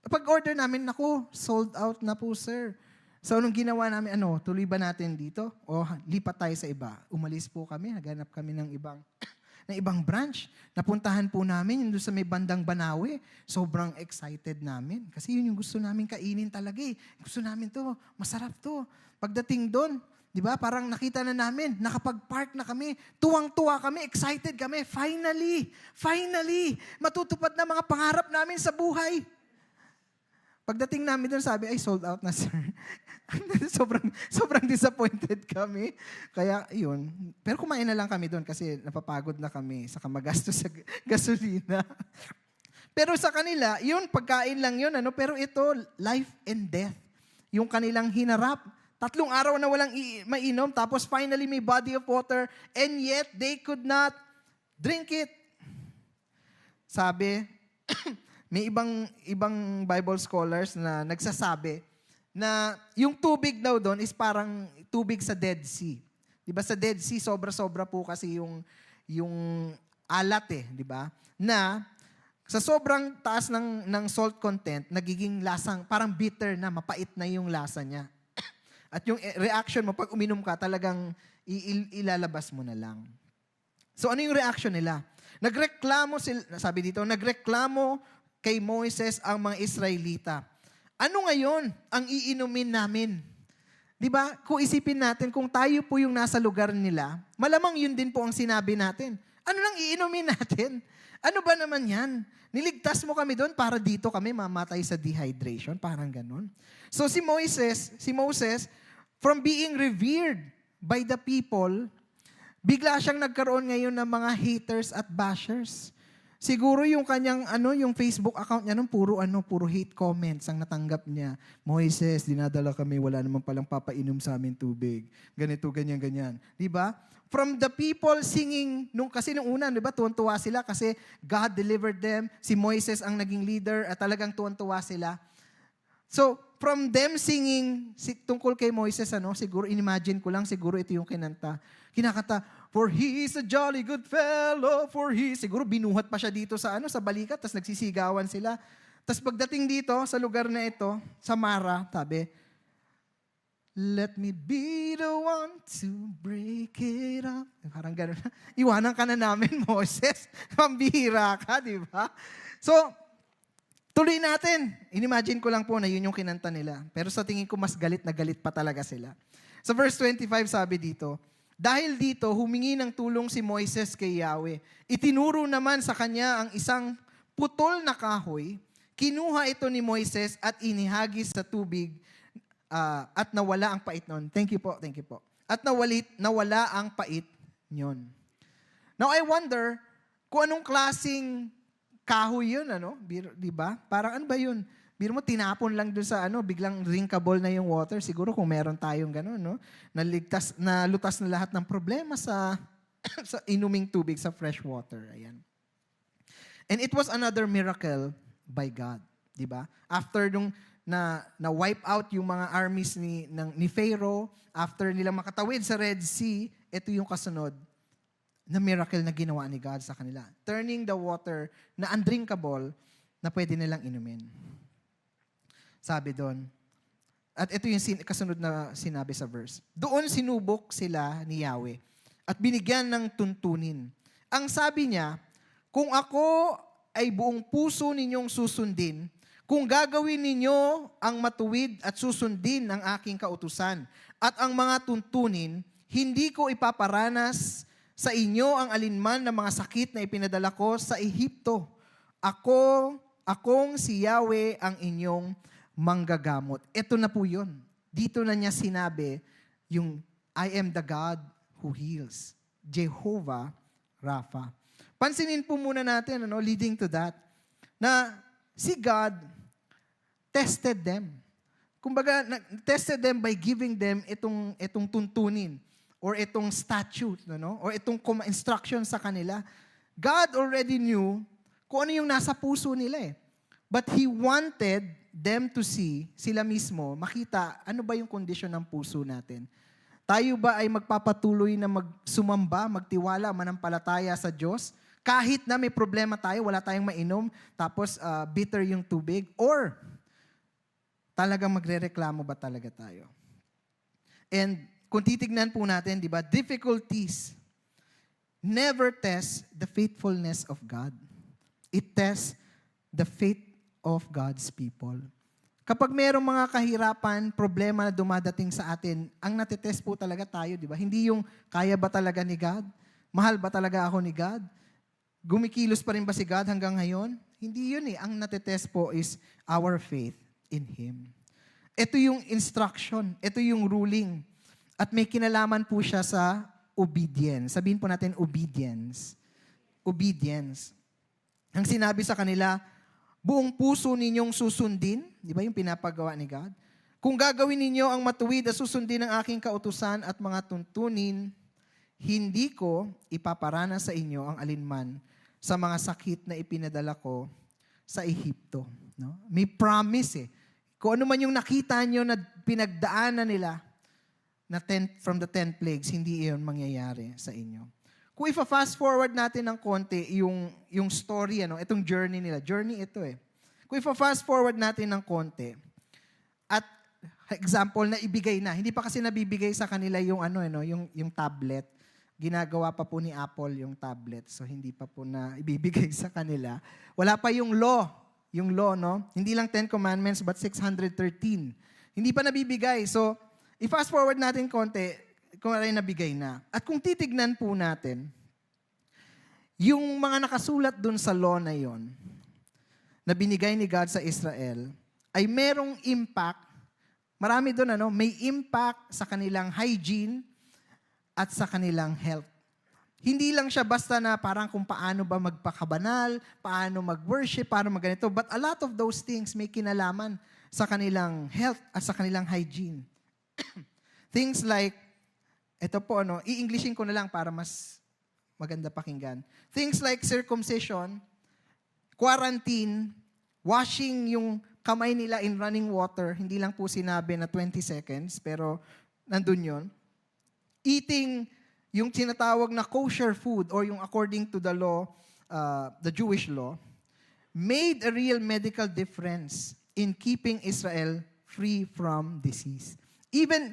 Pag-order namin, sold out na po, sir. So, anong ginawa namin, tuloy ba natin dito? O lipat tayo sa iba? Umalis po kami, naghanap kami ng ibang branch. Napuntahan po namin yung doon sa may bandang Banawe. Sobrang excited namin. Kasi yun yung gusto namin kainin talaga eh. Gusto namin to, masarap to. Pagdating doon, di ba, parang nakita na namin, nakapag-park na kami, tuwang-tuwa kami, excited kami. Finally, matutupad na mga pangarap namin sa buhay. Pagdating namin doon, sabi, ay, sold out na, sir. sobrang disappointed kami. Kaya, yun. Pero kumain na lang kami doon kasi napapagod na kami sa kamagastos sa gasolina. Pero sa kanila, yun, pagkain lang yun, pero ito, life and death. Yung kanilang hinarap. 3 araw na walang mainom, tapos finally may body of water, and yet they could not drink it. Sabi, may ibang Bible scholars na nagsasabi na yung tubig daw doon is parang tubig sa Dead Sea. 'Di ba sa Dead Sea sobra-sobra po kasi yung alat di ba? Na sa sobrang taas ng salt content, nagiging lasang parang bitter na, mapait na yung lasa niya. At yung reaction mo pag uminom ka, talagang ilalabas mo na lang. So ano yung reaction nila? Nagreklamo kay Moises ang mga Israelita. Ano ngayon ang iinumin namin? Di ba? Kung isipin natin, kung tayo po yung nasa lugar nila, malamang yun din po ang sinabi natin. Ano nang iinumin natin? Ano ba naman yan? Niligtas mo kami doon para dito kami mamatay sa dehydration. Parang ganun. So si Moses, from being revered by the people, bigla siyang nagkaroon ngayon ng mga haters at bashers. Siguro yung kanyang yung Facebook account niya puro hate comments ang natanggap niya. Moises, dinadala kami, wala naman palang papainom sa amin tubig. Ganito, ganyan. 'Di ba? From the people singing kasi nung una, 'di ba, tuwan-tuwa sila kasi God delivered them. Si Moises ang naging leader at talagang tuwan-tuwa sila. So, from them singing tungkol kay Moises, siguro inimagine ko lang, siguro ito yung kinakanta, for he is a jolly good fellow, siguro binuhat pa siya dito sa sa balikat, tapos nagsisigawan sila. Tapos pagdating dito, sa lugar na ito, sa Mara, sabi, let me be the one to break it up. Parang gano'n. Iwanan ka na namin, Moses. Pambihira ka, di ba? So, tuloy natin. Inimagine ko lang po na yun yung kinanta nila. Pero sa tingin ko, mas galit na galit pa talaga sila. Sa verse 25, sabi dito, dahil dito, humingi ng tulong si Moises kay Yahweh. Itinuro naman sa kanya ang isang putol na kahoy. Kinuha ito ni Moises at inihagis sa tubig at nawala ang pait nun. Thank you po. At nawala ang pait nun. Now I wonder kung anong klaseng kahoy yun, ano? Di ba? Parang ano ba yun? Biro mo, tinapon lang dun sa ano, biglang drinkable na yung water. Siguro kung meron tayong gano'n, no? Nalutas na lahat ng problema sa sa inuming tubig, sa fresh water. Ayan. And it was another miracle by God. Di ba? After nung na-wipe out yung mga armies ni Pharaoh, after nilang makatawid sa Red Sea, ito yung kasunod na miracle na ginawa ni God sa kanila. Turning the water na undrinkable na pwede nilang inumin. Sabi doon. At ito yung kasunod na sinabi sa verse. Doon sinubok sila ni Yahweh at binigyan ng tuntunin. Ang sabi niya, kung ako ay buong puso ninyong susundin, kung gagawin ninyo ang matuwid at susundin ang aking kautusan at ang mga tuntunin, hindi ko ipaparanas sa inyo ang alinman ng mga sakit na ipinadala ko sa Ehipto. Akong si Yahweh ang inyong manggagamot. Ito na po yun. Dito na niya sinabi yung I am the God who heals. Jehovah Rapha. Pansinin po muna natin, leading to that, na si God tested them. Kumbaga, tested them by giving them itong tuntunin or itong statute, or itong instruction sa kanila. God already knew kung ano yung nasa puso nila eh. But He wanted them to see, sila mismo, makita ano ba yung kondisyon ng puso natin. Tayo ba ay magpapatuloy na magsumamba, magtiwala, manampalataya sa Diyos? Kahit na may problema tayo, wala tayong mainom, tapos bitter yung tubig? Or talagang magrereklamo ba talaga tayo? And kung titignan po natin, di ba, difficulties never test the faithfulness of God. It tests the faith of God's people. Kapag mayroong mga kahirapan, problema na dumadating sa atin, ang natetest po talaga tayo, di ba? Hindi yung kaya ba talaga ni God? Mahal ba talaga ako ni God? Gumikilos pa rin ba si God hanggang ngayon? Hindi yun eh. Ang natetest po is our faith in Him. Ito yung instruction. Ito yung ruling. At may kinalaman po siya sa obedience. Sabihin po natin obedience. Obedience. Ang sinabi sa kanila, buong puso ninyong susundin, di ba yung pinapagawa ni God? Kung gagawin ninyo ang matuwid at susundin ang aking kautusan at mga tuntunin, hindi ko ipaparana sa inyo ang alinman sa mga sakit na ipinadala ko sa Ehipto. No? May promise eh. Kung ano man yung nakita nyo na pinagdaanan nila from the 10 plagues, hindi iyon mangyayari sa inyo. Kung ifa-fast forward natin ng konti yung story, itong journey nila. Journey ito eh. Kung ifa-fast forward natin ng konti, at example na ibigay na, hindi pa kasi nabibigay sa kanila yung yung tablet. Ginagawa pa po ni Apple yung tablet. So hindi pa po na ibibigay sa kanila. Wala pa yung law. Yung law, no? Hindi lang 10 commandments but 613. Hindi pa nabibigay. So i-fast forward natin konti, kung ay nabigay na. At kung titignan po natin, yung mga nakasulat dun sa law na yon, na binigay ni God sa Israel, ay merong impact, marami dun, may impact sa kanilang hygiene at sa kanilang health. Hindi lang siya basta na parang kung paano ba magpakabanal, paano mag-worship, paano magganito, but a lot of those things may kinalaman sa kanilang health at sa kanilang hygiene. Things like, ito po, i-Englishin ko na lang para mas maganda pakinggan. Things like circumcision, quarantine, washing yung kamay nila in running water, hindi lang po sinabi na 20 seconds, pero nandun yun. Eating yung tinatawag na kosher food or yung according to the law, the Jewish law, made a real medical difference in keeping Israel free from disease. Even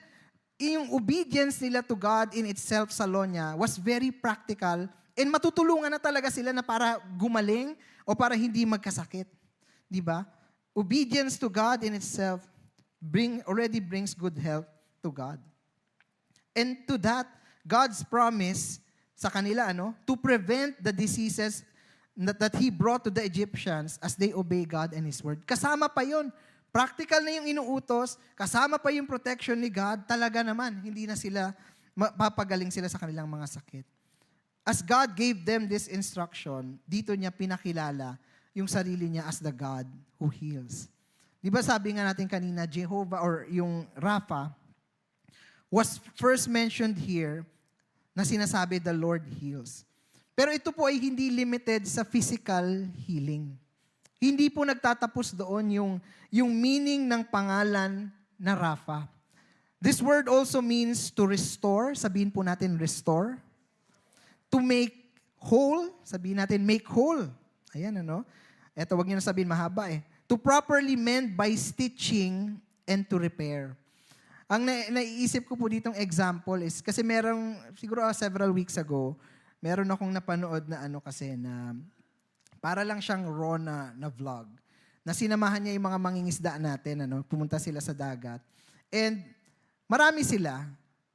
yung obedience nila to God in itself sa law niya was very practical and matutulungan na talaga sila na para gumaling o para hindi magkasakit. Di ba? Obedience to God in itself already brings good health to God. And to that, God's promise sa kanila, to prevent the diseases that He brought to the Egyptians as they obey God and His word. Kasama pa yon. Practical na yung inuutos, kasama pa yung protection ni God, talaga naman, hindi na sila, mapapagaling sila sa kanilang mga sakit. As God gave them this instruction, dito niya pinakilala yung sarili niya as the God who heals. Di ba sabi nga natin kanina, Jehovah or yung Rapha was first mentioned here na sinasabi the Lord heals. Pero ito po ay hindi limited sa physical healing. Hindi po nagtatapos doon yung meaning ng pangalan na Rapha. This word also means to restore. Sabihin po natin restore. To make whole. Sabihin natin make whole. Ayan ano. Eto, wag niyo na sabihin mahaba eh. To properly mend by stitching and to repair. Ang naiisip ko po ditong example is, kasi merong, siguro several weeks ago, meron akong napanood na para lang siyang raw na vlog. Na sinamahan niya yung mga mangingisda natin, pumunta sila sa dagat. And marami sila.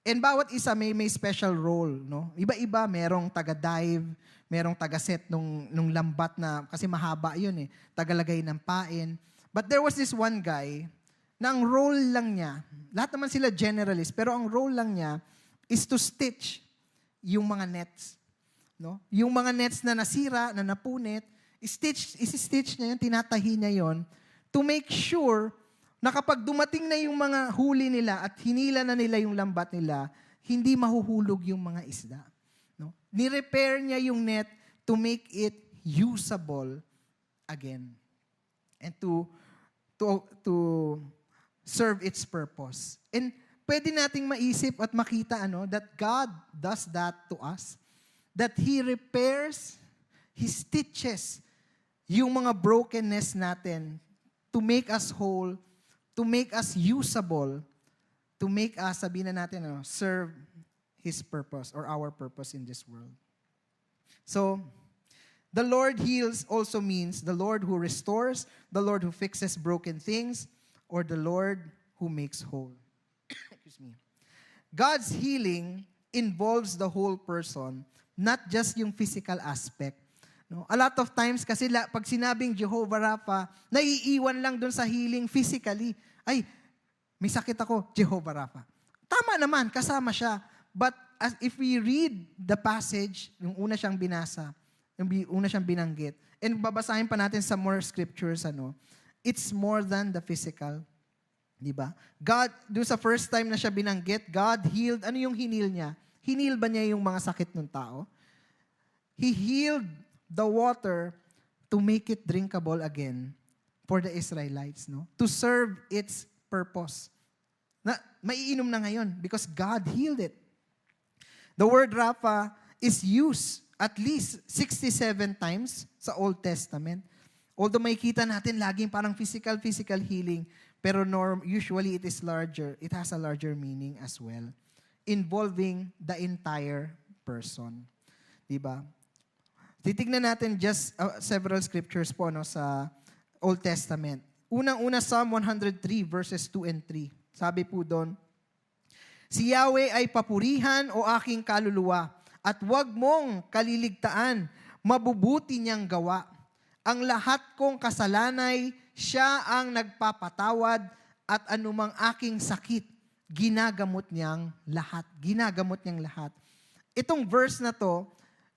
And bawat isa may special role, no? Iba-iba, merong taga-dive, merong taga-set nung lambat na, kasi mahaba yun eh, tagalagay ng pain. But there was this one guy, na ang role lang niya, lahat naman sila generalist, pero ang role lang niya is to stitch yung mga nets. No? Yung mga nets na nasira, na napunit, isi-stitch niya yun, tinatahi niya yun, to make sure na kapag dumating na yung mga huli nila at hinila na nila yung lambat nila, hindi mahuhulog yung mga isda. No? Ni-repair niya yung net to make it usable again. And to serve its purpose. And pwede nating maisip at makita that God does that to us. That He repairs, He stitches yung mga brokenness natin to make us whole, to make us usable, to make us, sabihin na natin, serve His purpose or our purpose in this world. So, the Lord heals also means the Lord who restores, the Lord who fixes broken things, or the Lord who makes whole. Excuse me. God's healing involves the whole person, not just yung physical aspect. No? A lot of times kasi pag sinabing Jehovah Rapha, naiiwan lang doon sa healing physically. Ay, may sakit ako, Jehovah Rapha. Tama naman, kasama siya. But if we read the passage, yung una siyang binasa, yung una siyang binanggit, and babasahin pa natin sa more scriptures, it's more than the physical. Diba? God, doon sa first time na siya binanggit, God healed. Ano yung hinil niya? Hinil ba niya yung mga sakit ng tao? He healed the water to make it drinkable again for the Israelites, no? To serve its purpose. Na maiinom na ngayon because God healed it. The word Rapha is used at least 67 times sa Old Testament. Although makikita natin laging parang physical healing, pero usually it is larger. It has a larger meaning as well, involving the entire person. Diba? Titignan natin just several scriptures po sa Old Testament. Unang-una, Psalm 103 verses 2 and 3. Sabi po doon, si Yahweh ay papurihan o aking kaluluwa, at huwag mong kaliligtaan, mabubuti niyang gawa. Ang lahat kong kasalanay, siya ang nagpapatawad, at anumang aking sakit, ginagamot niyang lahat. Ginagamot niyang lahat. Itong verse na to,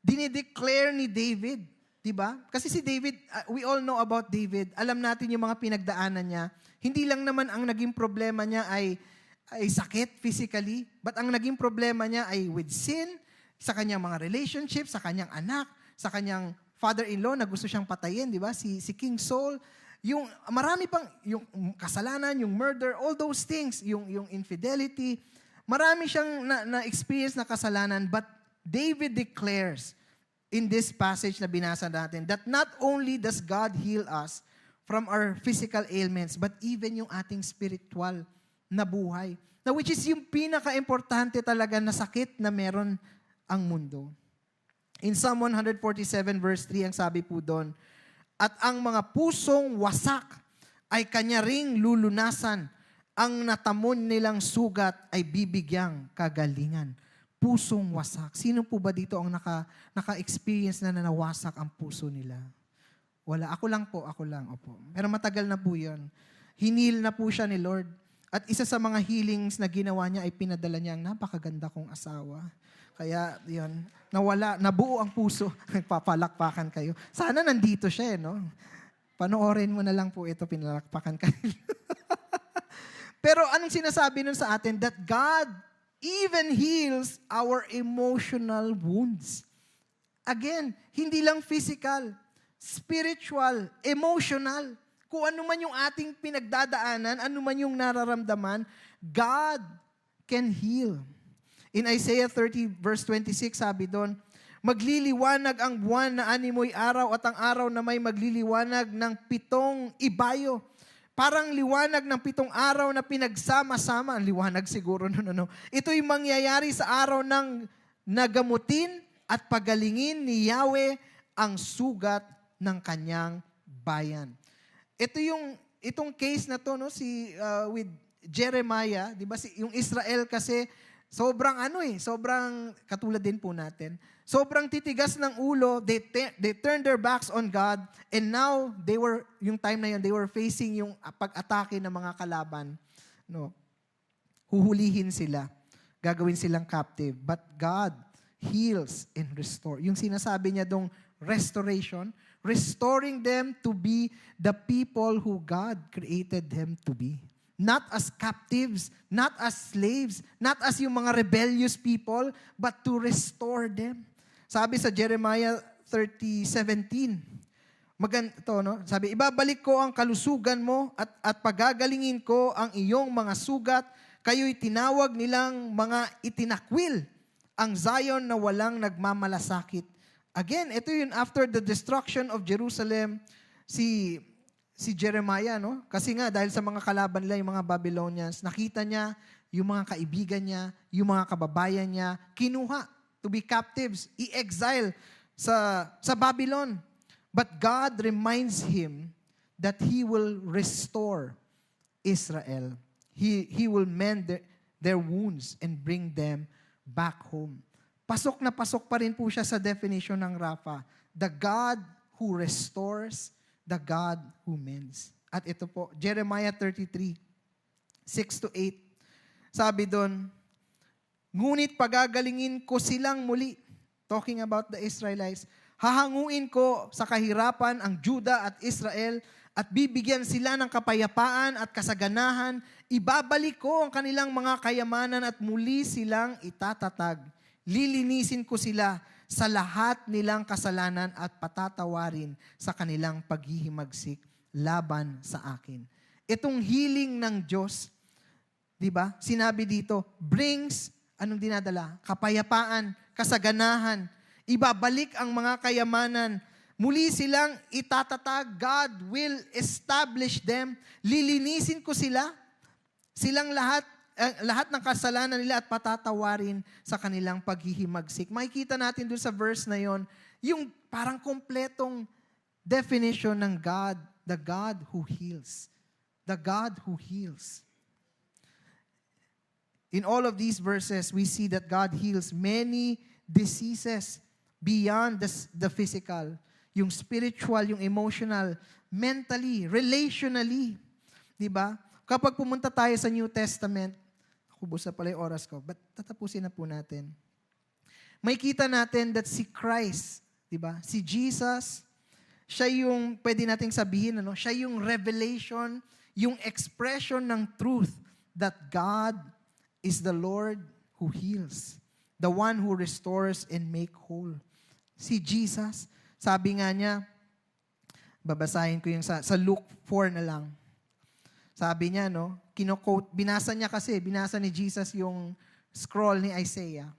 dinideclare ni David. Diba? Kasi si David, we all know about David. Alam natin yung mga pinagdaanan niya. Hindi lang naman ang naging problema niya ay sakit physically, but ang naging problema niya ay with sin, sa kanyang mga relationships, sa kanyang anak, sa kanyang father-in-law na gusto siyang patayin, di ba? Si King Saul, yung marami pang, yung kasalanan, yung murder, all those things, yung infidelity, marami siyang na-experience na kasalanan, but David declares in this passage na binasa natin that not only does God heal us from our physical ailments, but even yung ating spiritual na buhay. Na which is yung pinaka-importante talaga na sakit na meron ang mundo. In Psalm 147 verse 3, ang sabi po doon, at ang mga pusong wasak ay kanya ring lulunasan. Ang natamon nilang sugat ay bibigyang kagalingan. Pusong wasak. Sino po ba dito ang naka-experience na nawasak ang puso nila? Wala. Ako lang. Opo. Pero matagal na po yun. Hinil na po siya ni Lord. At isa sa mga healings na ginawa niya ay pinadala niya ang napakaganda kong asawa. Kaya, yun, nawala, nabuo ang puso. Nagpapalakpakan kayo. Sana nandito siya, no? Panoorin mo na lang po ito, pinalakpakan kayo. Pero anong sinasabi nun sa atin? That God even heals our emotional wounds. Again, hindi lang physical, spiritual, emotional. Kung ano man yung ating pinagdadaanan, ano man yung nararamdaman, God can heal. In Isaiah 30 verse 26, sabi doon, magliliwanag ang buwan na animoy araw at ang araw na may magliliwanag ng 7 ibayo. Parang liwanag ng 7 araw na pinagsama-sama. Ang liwanag siguro nun, ano. Ito'y mangyayari sa araw ng nagamutin at pagalingin ni Yahweh ang sugat ng kanyang bayan. Itong case na to, no, with Jeremiah, di ba, yung Israel kasi sobrang sobrang katulad din po natin. Sobrang titigas ng ulo, they turned their backs on God, and now yung time na yun, they were facing yung pag-atake ng mga kalaban. No? Huhulihin sila. Gagawin silang captive. But God heals and restore. Yung sinasabi niya dong restoration, restoring them to be the people who God created them to be. Not as captives, not as slaves, not as yung mga rebellious people, but to restore them. Sabi sa Jeremiah 30:17, maganda no? Sabi, ibabalik ko ang kalusugan mo at pagagalingin ko ang iyong mga sugat, kayo'y tinawag nilang mga itinakwil, ang Zion na walang nagmamalasakit. Again, ito yun after the destruction of Jerusalem, si Jeremiah, no? Kasi nga, dahil sa mga kalaban nila, yung mga Babylonians, nakita niya yung mga kaibigan niya, yung mga kababayan niya, kinuha to be captives, i-exile sa Babylon. But God reminds him that He will restore Israel. He will mend their wounds and bring them back home. Pasok na pasok pa rin po siya sa definition ng Rapha. The God who restores, the God who mends. At ito po, Jeremiah 33, 6-8. Sabi doon, ngunit pagagalingin ko silang muli, talking about the Israelites, hahanguin ko sa kahirapan ang Juda at Israel at bibigyan sila ng kapayapaan at kasaganahan, ibabalik ko ang kanilang mga kayamanan at muli silang itatatag. Lilinisin ko sila sa lahat nilang kasalanan at patatawarin sa kanilang paghihimagsik laban sa akin. Itong healing ng Diyos, di ba? Sinabi dito, brings, anong dinadala? Kapayapaan, kasaganahan, ibabalik ang mga kayamanan, muli silang itatatag, God will establish them, lilinisin ko sila, silang lahat ng kasalanan nila at patatawarin sa kanilang paghihimagsik. Makikita natin doon sa verse na yon, yung parang kompletong definition ng God, the God who heals. The God who heals. In all of these verses, we see that God heals many diseases beyond the physical, yung spiritual, yung emotional, mentally, relationally. Diba? Kapag pumunta tayo sa New Testament, kubos na pala yung oras ko, but tatapusin na po natin. May kita natin that si Christ, diba? Si Jesus, siya yung, pwede nating sabihin, siya yung revelation, yung expression ng truth that God is the Lord who heals, the one who restores and make whole. Si Jesus, sabi nga niya, babasahin ko yung sa Luke 4 na lang. Sabi niya, kino-quote, binasa ni Jesus yung scroll ni Isaiah.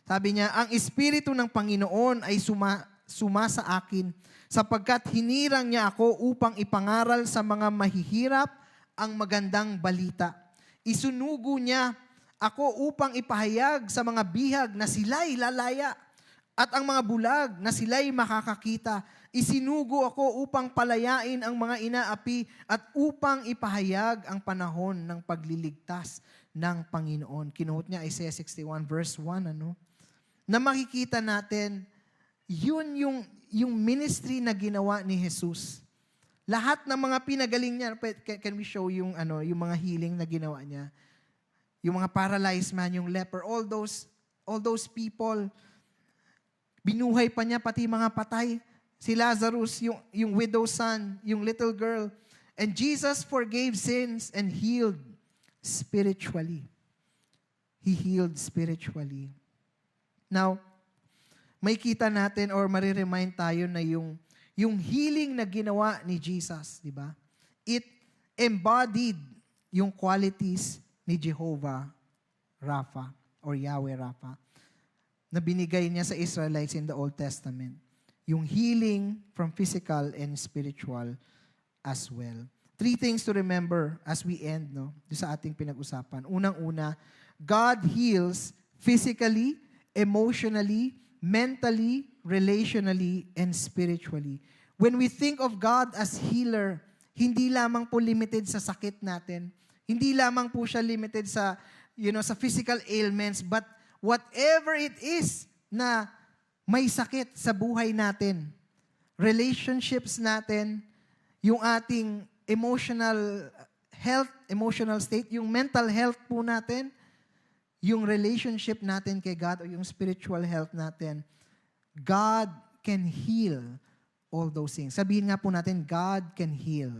Sabi niya, ang Espiritu ng Panginoon ay suma sa akin, sapagkat hinirang niya ako upang ipangaral sa mga mahihirap ang magandang balita. Isunugo niya ako upang ipahayag sa mga bihag na sila'y lalaya at ang mga bulag na sila'y makakakita. Isinugo ako upang palayain ang mga inaapi at upang ipahayag ang panahon ng pagliligtas ng Panginoon. Kinuhot niya Isaiah 61 verse 1, na makikita natin, yun yung ministry na ginawa ni Jesus. Lahat ng mga pinagaling niya, can we show yung mga healing na ginawa niya? Yung mga paralyzed man, yung leper, all those all those people. Binuhay pa niya pati mga patay. Si Lazarus, yung widow's son, yung little girl. And Jesus forgave sins and healed spiritually. He healed spiritually. Now, may kita natin or mariremind tayo na yung healing na ginawa ni Jesus, di ba? It embodied yung qualities ni Jehovah Rapha or Yahweh Rapha na binigay niya sa Israelites in the Old Testament. Yung healing from physical and spiritual as well. 3 things to remember as we end, no? Doon sa ating pinag-usapan. Unang-una, God heals physically, emotionally, mentally, relationally, and spiritually. When we think of God as healer, hindi lamang po limited sa sakit natin. Hindi lamang po siya limited sa, sa physical ailments, but whatever it is na may sakit sa buhay natin, relationships natin, yung ating emotional health, emotional state, yung mental health po natin, yung relationship natin kay God o yung spiritual health natin, God can heal all those things. Sabihin nga po natin, God can heal.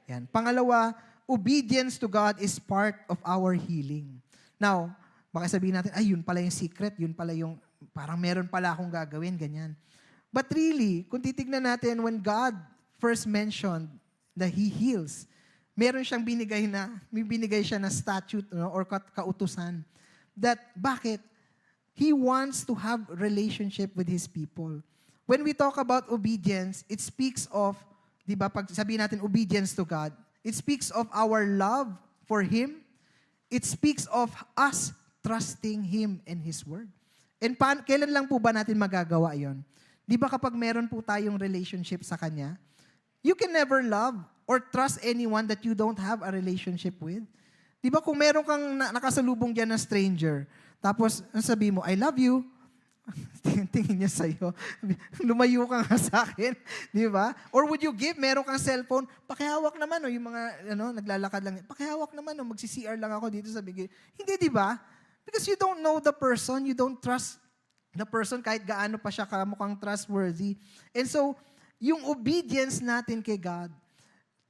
Yan. Pangalawa, obedience to God is part of our healing. Now, baka sabihin natin, ay, yun pala yung secret, yun pala yung, parang meron pala akong gagawin, ganyan. But really, kung titignan natin, when God first mentioned that He heals, meron siyang binigay siya na statute or kautusan. That, bakit? He wants to have relationship with His people. When we talk about obedience, it speaks of, di ba, pag sabihin natin obedience to God, it speaks of our love for Him. It speaks of us trusting Him and His Word. And kailan lang po ba natin magagawa yon? Di ba kapag meron po tayong relationship sa Kanya, you can never love or trust anyone that you don't have a relationship with. Di ba kung meron kang nakasalubong dyan na stranger, tapos sabi mo, I love you, tingin niya sa'yo, lumayo ka nga sa akin, di ba? Or would you give, meron kang cellphone, pakihawak naman, o yung mga naglalakad lang, pakihawak naman, o magsi-CR lang ako dito sa bigay. Hindi, di ba? Because you don't know the person, you don't trust the person kahit gaano pa siya mukhang trustworthy. And so, yung obedience natin kay God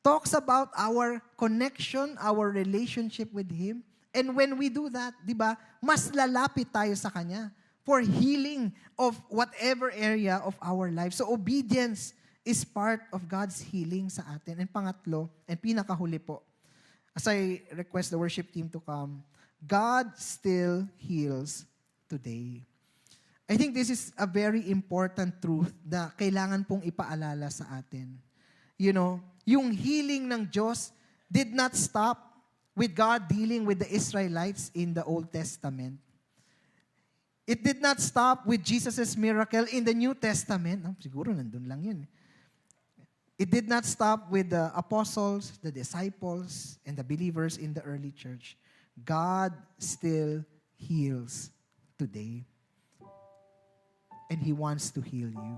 talks about our connection, our relationship with Him. And when we do that, di ba, mas lalapit tayo sa Kanya for healing of whatever area of our life. So obedience is part of God's healing sa atin. And pangatlo, and pinakahuli po, as I request the worship team to come, God still heals today. I think this is a very important truth na kailangan pong ipaalala sa atin. Yung healing ng Diyos did not stop with God dealing with the Israelites in the Old Testament. It did not stop with Jesus' miracle in the New Testament. Siguro nandun lang yun. It did not stop with the apostles, the disciples, and the believers in the early church. God still heals today. And He wants to heal you.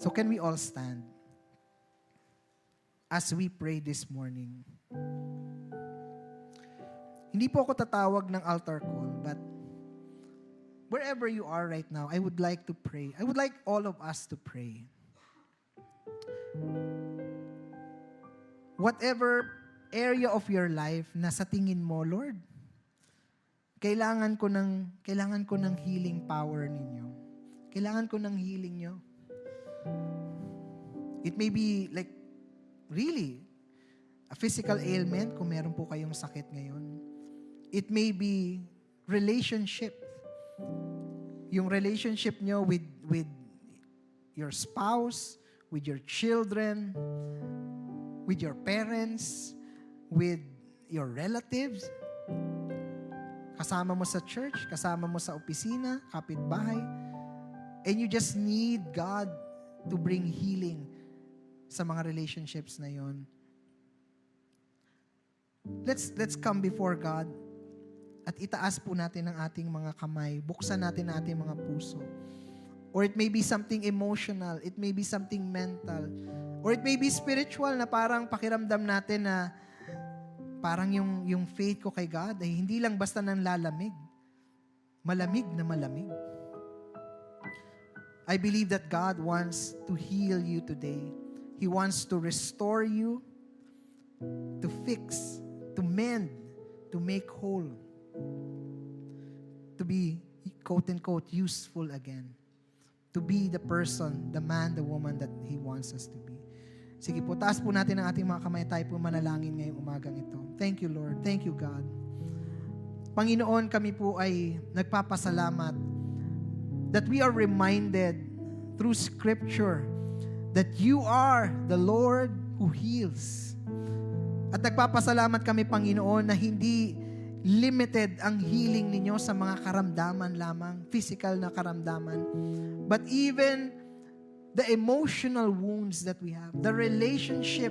So can we all stand as we pray this morning? Hindi po ako tatawag ng altar call, but wherever you are right now, I would like to pray. I would like all of us to pray. Whatever area of your life na sa tingin mo, Lord, kailangan ko ng healing power ninyo. Kailangan ko ng healing nyo. It may be like, really, a physical ailment kung meron po kayong sakit ngayon. It may be relationship. Yung relationship nyo with your spouse, with your children, with your parents, with your relatives, kasama mo sa church, kasama mo sa opisina, kapitbahay, and you just need God to bring healing sa mga relationships na yon. Let's come before God at itaas po natin ang ating mga kamay. Buksan natin ang ating mga puso. Or it may be something emotional. It may be something mental. Or it may be spiritual na parang pakiramdam natin na parang yung faith ko kay God ay hindi lang basta nang lalamig. malamig na malamig. I believe that God wants to heal you today. He wants to restore you, to fix, to mend, to make whole, to be, quote-unquote, useful again, to be the person, the man, the woman that He wants us to be. Sige po, taas po natin ang ating mga kamay, tayo po manalangin ngayong umagang ito. Thank you, Lord. Thank you, God. Panginoon, kami po ay nagpapasalamat that we are reminded through Scripture that you are the Lord who heals. At nagpapasalamat kami, Panginoon, na hindi limited ang healing ninyo sa mga karamdaman lamang, physical na karamdaman, but even the emotional wounds that we have, the relationship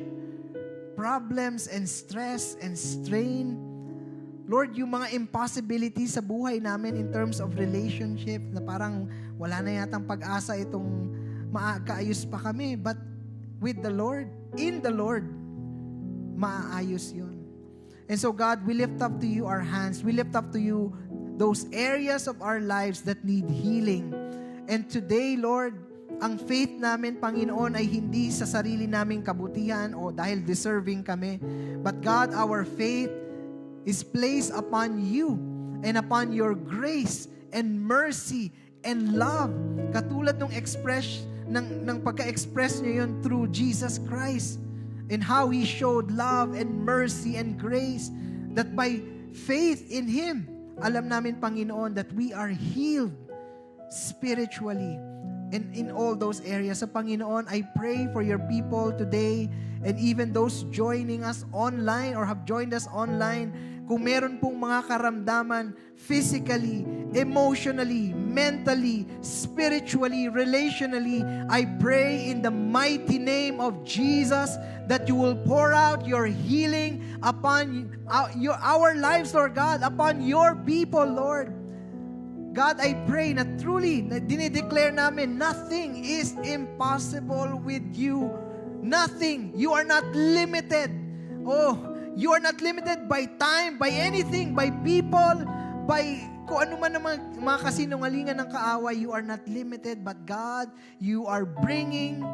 problems and stress and strain. Lord, yung mga impossibilities sa buhay namin in terms of relationship na parang wala na yatang pag-asa itong maakaayos pa kami. But with the Lord, in the Lord, maaayos yun. And so God, we lift up to you our hands. We lift up to you those areas of our lives that need healing. And today, Lord, ang faith namin, Panginoon, ay hindi sa sarili naming kabutihan o dahil deserving kami. But God, our faith is placed upon you and upon your grace and mercy and love. Katulad ng ng pagka-express niyo yun through Jesus Christ and how He showed love and mercy and grace, that by faith in Him, alam namin, Panginoon, that we are healed spiritually and in all those areas. So, Panginoon, I pray for your people today and even those joining us online or have joined us online. Kung meron pong mga karamdaman physically, emotionally, mentally, spiritually, relationally, I pray in the mighty name of Jesus that you will pour out your healing upon our lives, Lord God, upon your people, Lord. God, I pray na truly, na dinideclare namin, nothing is impossible with you. Nothing. You are not limited. Oh, you are not limited by time, by anything, by people, by kung ano man ang mga kasinungalingan ng kaaway. You are not limited, but God, you are bringing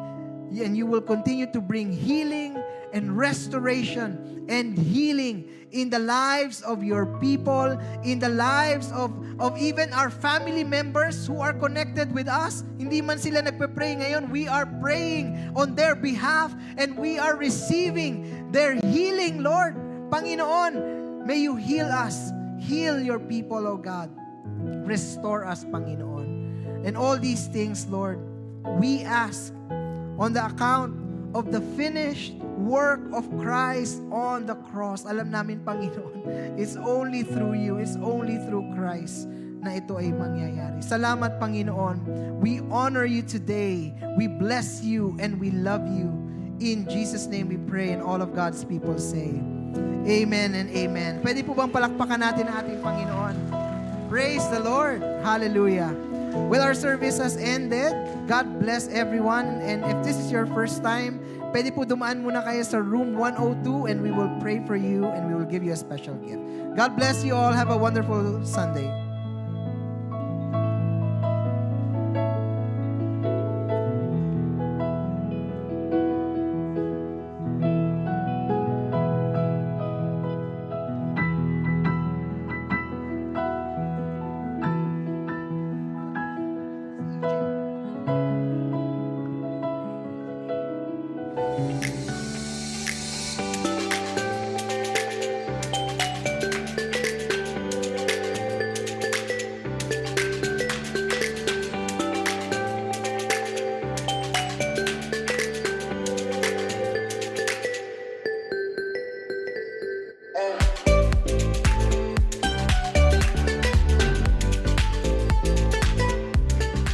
and you will continue to bring healing and restoration and healing in the lives of your people, in the lives of even our family members who are connected with us. Hindi man sila nagpe-pray ngayon, we are praying on their behalf and we are receiving their healing, Lord. Panginoon, may you heal us. Heal your people, O God. Restore us, Panginoon. And all these things, Lord, we ask on the account of the finished work of Christ on the cross. Alam namin, Panginoon, it's only through you, it's only through Christ na ito ay mangyayari. Salamat, Panginoon. We honor you today. We bless you and we love you. In Jesus' name we pray, and all of God's people say, Amen and Amen. Pwede po bang palakpakan natin ang ating Panginoon? Praise the Lord. Hallelujah. Well, our service has ended. God bless everyone. And if this is your first time, pwede po dumaan muna kayo sa room 102 and we will pray for you and we will give you a special gift. God bless you all. Have a wonderful Sunday.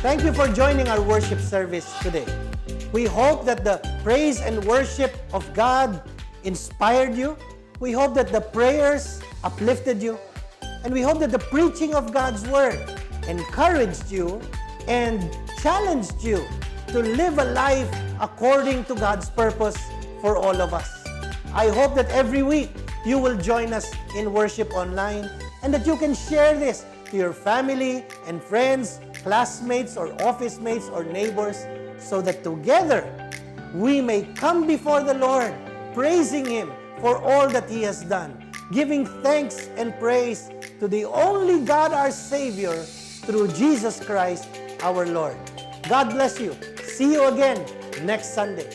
Thank you for joining our worship service today. We hope that the praise and worship of God inspired you. We hope that the prayers uplifted you. And we hope that the preaching of God's Word encouraged you and challenged you to live a life according to God's purpose for all of us. I hope that every week you will join us in worship online and that you can share this to your family and friends, classmates or office mates or neighbors, so that together we may come before the Lord, praising Him for all that He has done, giving thanks and praise to the only God, our Savior, through Jesus Christ, our Lord. God bless you. See you again next Sunday.